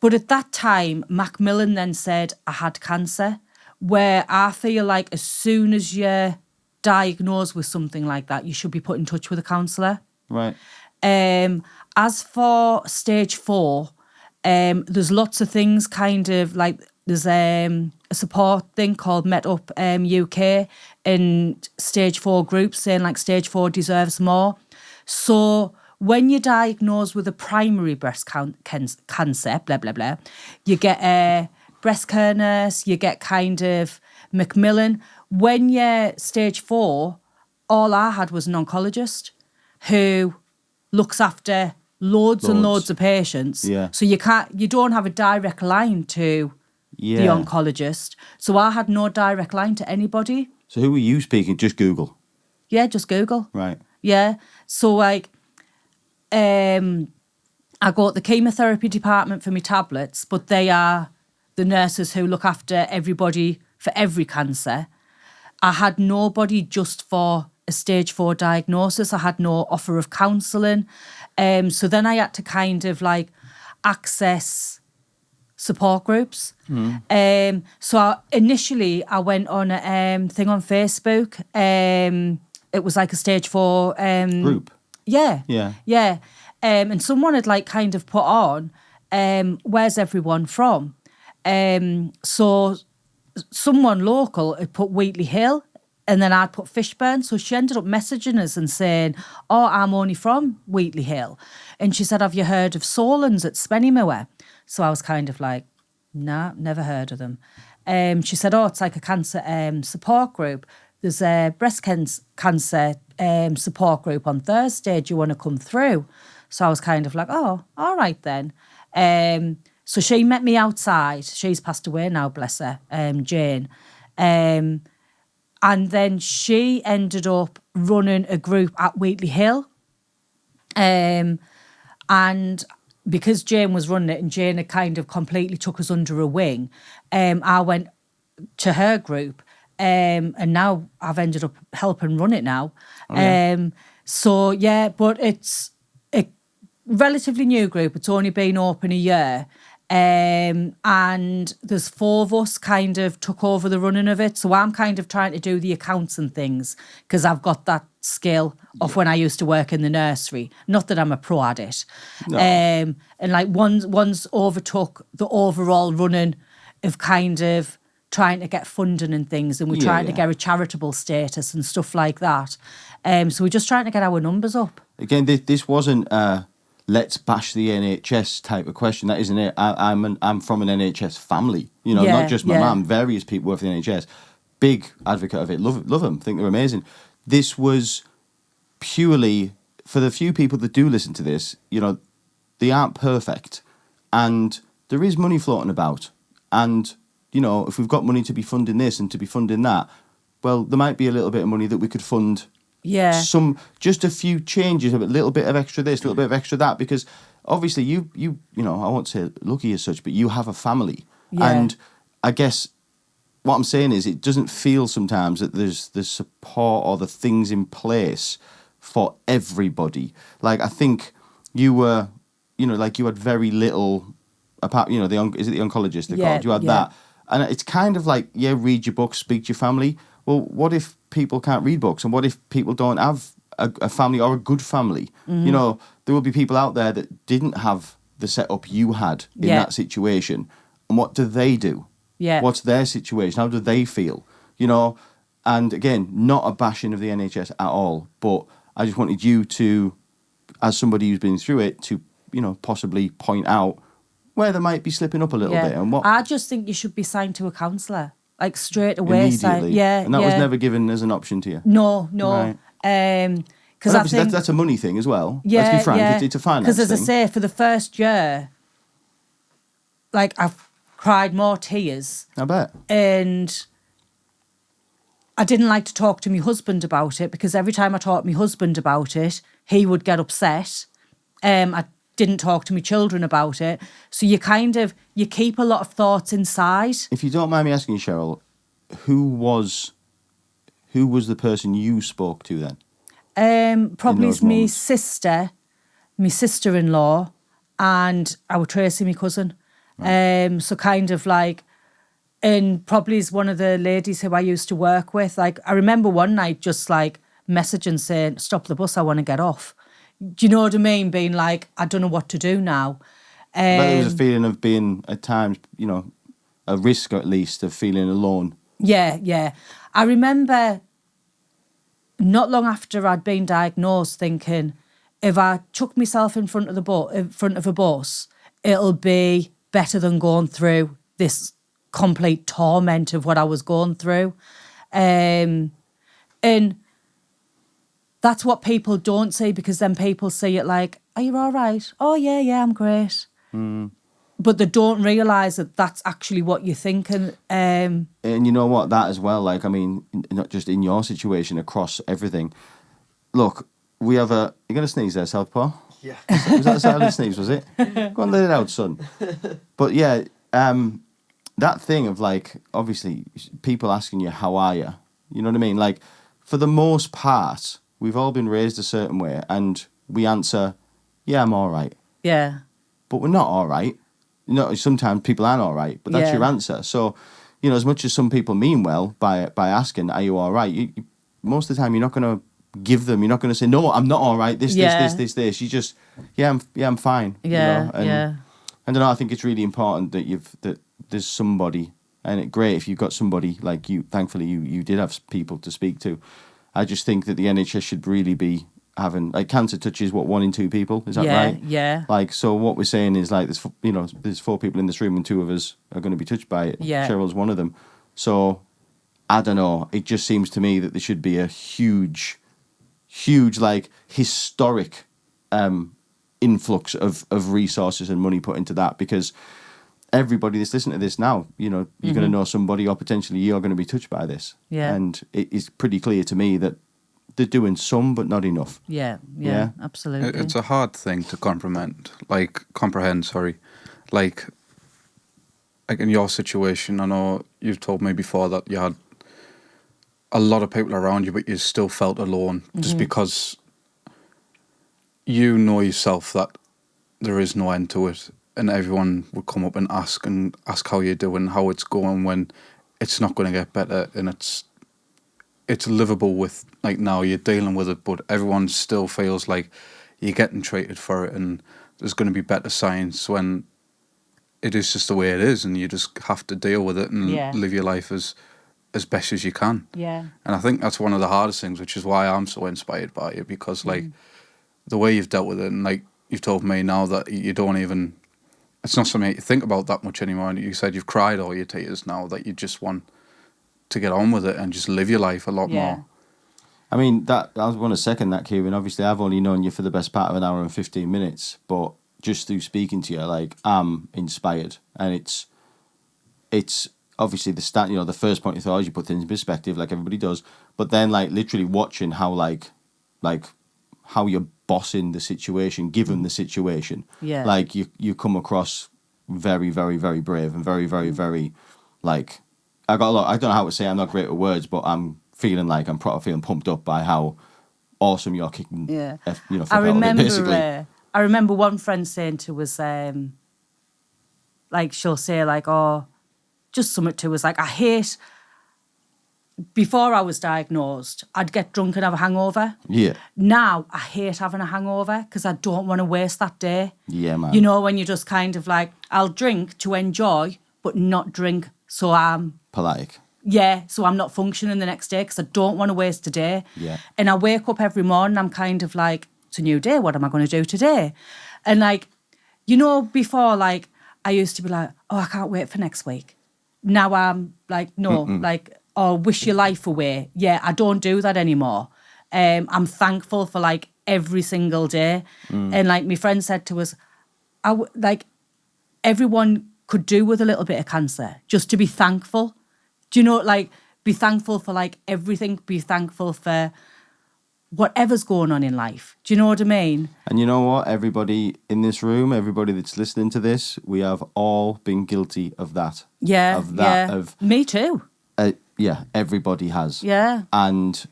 S3: But at that time, Macmillan then said I had cancer, where I feel like as soon as you're diagnosed with something like that, you should be put in touch with a counsellor.
S2: Right.
S3: As for stage 4, there's lots of things kind of like there's a support thing called Met Up UK and stage 4 groups saying like stage 4 deserves more. So when you're diagnosed with a primary breast cancer, blah, blah, blah, you get a breast care nurse, you get kind of Macmillan. When you're stage 4, all I had was an oncologist who looks after loads and loads of patients.
S2: Yeah.
S3: So you don't have a direct line to the oncologist. So I had no direct line to anybody.
S2: So who were you speaking? Just Google?
S3: Yeah, just Google.
S2: Right.
S3: Yeah. So like, I go to the chemotherapy department for my tablets, but they are the nurses who look after everybody for every cancer. I had nobody just for a stage 4 diagnosis. I had no offer of counselling. So then I had to kind of like access support groups. So initially I went on a thing on Facebook. It was like a stage 4
S2: Group.
S3: Yeah.
S2: Yeah.
S3: Yeah. And someone had like kind of put on, where's everyone from? So someone local had put Wheatley Hill and then I'd put Fishburn. So she ended up messaging us and saying, oh, I'm only from Wheatley Hill. And she said, have you heard of Solon's at Spennymoor? So I was kind of like, nah, never heard of them. She said, oh, it's like a cancer support group. There's a breast cancer support group on Thursday. Do you want to come through? So I was kind of like, oh, all right then. So she met me outside. She's passed away now, bless her, Jane. And then she ended up running a group at Wheatley Hill. And because Jane was running it and Jane had kind of completely took us under her wing, I went to her group. And now I've ended up helping run it now.
S2: Oh, yeah.
S3: So, yeah, but it's a relatively new group. It's only been open a year. And there's 4 of us kind of took over the running of it. So I'm kind of trying to do the accounts and things because I've got that skill of when I used to work in the nursery. Not that I'm a pro at it.
S2: No.
S3: And like one's overtook the overall running of kind of trying to get funding and things, and we're trying to get a charitable status and stuff like that. So we're just trying to get our numbers up.
S2: Again, this wasn't let's bash the NHS type of question. That isn't it. I'm from an NHS family. Not just my mum. Various people work for the NHS. Big advocate of it. Love them. Think they're amazing. This was purely for the few people that do listen to this. They aren't perfect, and there is money floating about, and if we've got money to be funding this and to be funding that, well, there might be a little bit of money that we could fund just a few changes, a little bit of extra this, a little bit of extra that, because obviously you know, I won't say lucky as such, but you have a family.
S3: Yeah.
S2: And I guess what I'm saying is it doesn't feel sometimes that there's the support or the things in place for everybody. Like, I think you were, you know, like you had very little, apart, you know, is it the oncologist they called? You had that. And it's kind of like, read your books, speak to your family. Well, what if people can't read books? And what if people don't have a family or a good family? You know, there will be people out there that didn't have the setup you had in that situation. And what do they do?
S3: Yeah.
S2: What's their situation? How do they feel? You know, and again, not a bashing of the NHS at all, but I just wanted you to, as somebody who's been through it, to, you know, possibly point out where they might be slipping up a little bit. And what
S3: I just think you should be signed to a counsellor, like straight away.
S2: Immediately. And that was never given as an option to you.
S3: No.
S2: Right.
S3: Because I think
S2: that's a money thing as well. Let's be frank, it's a finance thing.
S3: Because as I say, for the first year, like I've cried more tears.
S2: I bet.
S3: And I didn't like to talk to my husband about it, because every time I talked to my husband about it, he would get upset. I didn't talk to my children about it. So you keep a lot of thoughts inside.
S2: If you don't mind me asking you, Cheryl, who was the person you spoke to then?
S3: Probably
S2: those
S3: my
S2: moments?
S3: sister, my sister-in-law, and our Tracy, my cousin.
S2: Right.
S3: So kind of like, and probably is one of the ladies who I used to work with. Like, I remember one night just like messaging saying, "Stop the bus, I want to get off." Do you know what I mean? Being like, I don't know what to do now.
S2: But there was a feeling of being, at times, you know, a risk at least of feeling alone.
S3: Yeah. I remember not long after I'd been diagnosed thinking, if I chuck myself in front of a bus, it'll be better than going through this complete torment of what I was going through. And that's what people don't see, because then people see it like, are you all right? Oh, yeah, I'm great. But they don't realise that that's actually what you're thinking.
S2: And you know what, that as well, like, I mean, not just in your situation, across everything. Look, we have you're going to sneeze there, Southpaw?
S5: Yeah.
S2: Was that the silent sneeze, was it? Go on, let it out, son. But yeah, that thing of like, obviously, people asking you, how are you? You know what I mean? Like, for the most part, we've all been raised a certain way, and we answer, yeah, I'm all right.
S3: Yeah.
S2: But we're not all right. You know, sometimes people aren't all right, but that's
S3: Yeah.
S2: your answer. So, you know, as much as some people mean well by asking, are you all right? You, most of the time, you're not going to give them, you're not going to say, no, I'm not all right, this. You just, I'm fine.
S3: Yeah,
S2: you know? And I don't know, I think it's really important that there's somebody, and it's great if you've got somebody like you. Thankfully, you did have people to speak to. I just think that the NHS should really be having, like, cancer touches 1 in 2 people, is that right?
S3: Yeah.
S2: Like, so what we're saying is, like, there's 4 people in this room and 2 of us are going to be touched by it.
S3: Yeah.
S2: Cheryl's one of them. So I don't know, it just seems to me that there should be a huge, like, historic influx of resources and money put into that, because everybody that's listening to this now, you know, you're going to know somebody, or potentially you're going to be touched by this.
S3: Yeah.
S2: And it is pretty clear to me that they're doing some, but not enough.
S3: Yeah,
S2: Yeah.
S3: absolutely.
S4: It's a hard thing to comprehend. Like in your situation, I know you've told me before that you had a lot of people around you, but you still felt alone, just because you know yourself that there is no end to it, and everyone would come up and ask how you're doing, how it's going, when it's not going to get better, and it's livable with, like, now you're dealing with it, but everyone still feels like you're getting treated for it, and there's going to be better signs, when it is just the way it is, and you just have to deal with it and live your life as best as you can.
S3: Yeah.
S4: And I think that's one of the hardest things, which is why I'm so inspired by you, because like the way you've dealt with it, and like you've told me now that you don't even, it's not something that you think about that much anymore, and you said you've cried all your tears now, that you just want to get on with it and just live your life a lot more.
S2: I mean, that I want to second that, Kieran. Obviously, I've only known you for the best part of an hour and 15 minutes, but just through speaking to you, like, I'm inspired, and it's obviously the first point you thought is you put things in perspective, like everybody does, but then, like, literally watching how, like, like how you're bossing the situation, given the situation.
S3: Yeah.
S2: Like you come across very, very, very brave and very, very, very like I don't know how to say it, I'm not great with words, but I'm feeling like I'm feeling pumped up by how awesome you're kicking.
S3: Yeah.
S2: Fuck out of it, basically.
S3: I remember one friend saying to us, like she'll say like, oh, just something to us like, I hate. Before I was diagnosed, I'd get drunk and have a hangover.
S2: Yeah.
S3: Now I hate having a hangover because I don't want to waste that day.
S2: Yeah, man.
S3: You know, when you're just kind of like, I'll drink to enjoy, but not drink so I'm
S2: polite.
S3: Yeah, so I'm not functioning the next day because I don't want to waste a day.
S2: Yeah.
S3: And I wake up every morning, I'm kind of like, it's a new day, what am I going to do today? And like, you know, before, like, I used to be like, oh, I can't wait for next week. Now I'm like, no, like, oh, wish your life away. Yeah, I don't do that anymore. I'm thankful for, like, every single day. And, like, my friend said to us, like, everyone could do with a little bit of cancer, just to be thankful. Do you know, like, be thankful for, like, everything. Be thankful for whatever's going on in life. Do you know what I mean?
S2: And you know what? Everybody in this room, everybody that's listening to this, we have all been guilty of that.
S3: Yeah,
S2: Of that,
S3: yeah.
S2: of...
S3: Me too.
S2: Yeah, everybody has.
S3: Yeah.
S2: And,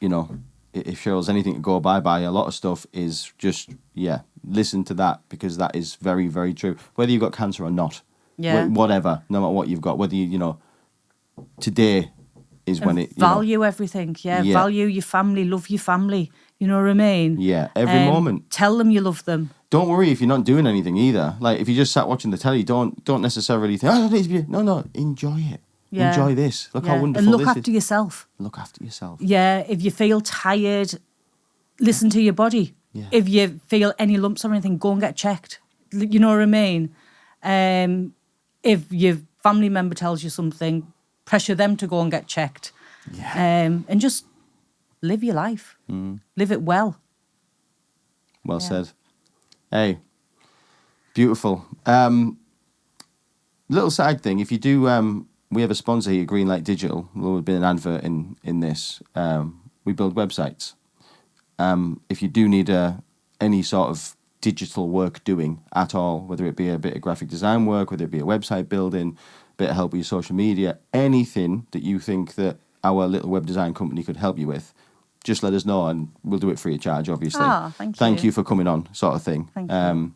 S2: you know, if Cheryl's anything to go by, a lot of stuff is just, listen to that because that is very, very true. Whether you've got cancer or not.
S3: Yeah.
S2: Whatever, no matter what you've got, whether you know, today is when it...
S3: Value everything, yeah. Value your family, love your family. You know what I mean?
S2: Yeah, every moment.
S3: Tell them you love them.
S2: Don't worry if you're not doing anything either. Like, if you just sat watching the telly, don't necessarily think, oh, no, enjoy it.
S3: Yeah.
S2: Enjoy this. Look how wonderful
S3: and look
S2: this
S3: after
S2: is.
S3: yourself.
S2: Look after yourself.
S3: Yeah, if you feel tired, listen to your body.
S2: Yeah.
S3: If you feel any lumps or anything, go and get checked. You know what I mean? If your family member tells you something, pressure them to go and get checked.
S2: Yeah.
S3: And just live your life. Live it well.
S2: Well
S3: Yeah.
S2: said. Hey, beautiful. Little side thing, if you do, we have a sponsor here, Greenlight Digital. Well, we've been an advert in this. We build websites. If you do need any sort of digital work doing at all, whether it be a bit of graphic design work, whether it be a website building, a bit of help with your social media, anything that you think that our little web design company could help you with, just let us know and we'll do it free of charge, obviously.
S3: Thank you.
S2: You for coming on, sort of thing.
S3: Thank you.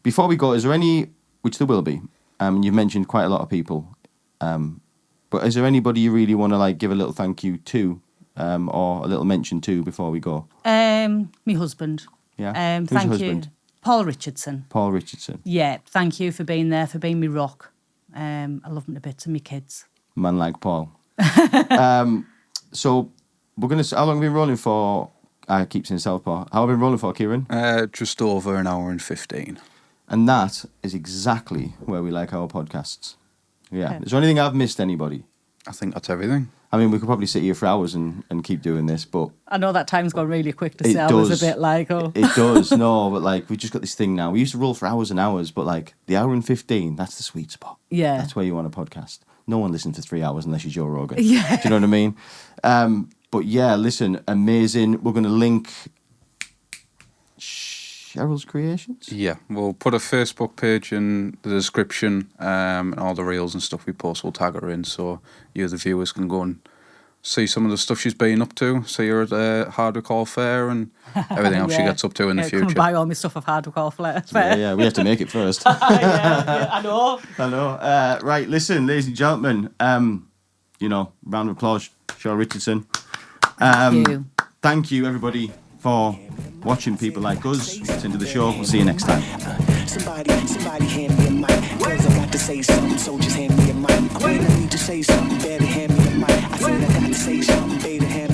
S2: Before we go, is there any, which there will be, you've mentioned quite a lot of people, but is there anybody you really want to like give a little thank you to, or a little mention to before we go?
S3: My husband.
S2: Yeah. Who's
S3: Thank
S2: your
S3: you.
S2: husband?
S3: Paul Richardson.
S2: Paul Richardson.
S3: Yeah, thank you for being there, for being me rock. I love him to bits and me kids.
S2: Man like Paul. So we're gonna. How long have we been rolling for? I keep saying Southpaw. How have we been rolling for, Kieran?
S4: Just over an hour and 15.
S2: And that is exactly where we like our podcasts. Yeah.
S3: Okay.
S2: Is there anything I've missed, anybody?
S4: I think that's everything.
S2: I mean, we could probably sit here for hours and keep doing this, but...
S3: I know that time's gone really quick to
S2: It
S3: say. I was
S2: does.
S3: a bit like, oh.
S2: It does, no, but like, we've just got this thing now. We used to roll for hours and hours, but like, the hour and 15, that's the sweet spot.
S3: Yeah.
S2: That's where you want a podcast. No one listens for 3 hours unless you're Joe Rogan.
S3: Yeah.
S2: Do you know what I mean? But yeah, listen, amazing. We're going to link Cheryl's Creations.
S4: Yeah, we'll put a Facebook page in the description, and all the reels and stuff we post, we'll tag her in, so you, the viewers, can go and see some of the stuff she's been up to, see her at Hardwick Hall Fair and everything else she gets up to in the
S3: Come
S4: future.
S3: and buy all my stuff off Hardwick Hall Fair.
S2: Yeah, we have to make it first.
S3: I know.
S2: I know. Right, listen, ladies and gentlemen, round of applause, Cheryl Richardson.
S3: Thank you.
S2: Thank you, everybody, for watching people like us. It's into the show. We'll see you next time.
S1: Somebody hand me a mic, cause I got to say something, so just hand me a mic. When I need to say something better, hand me a mic. I said I got to say something better, hand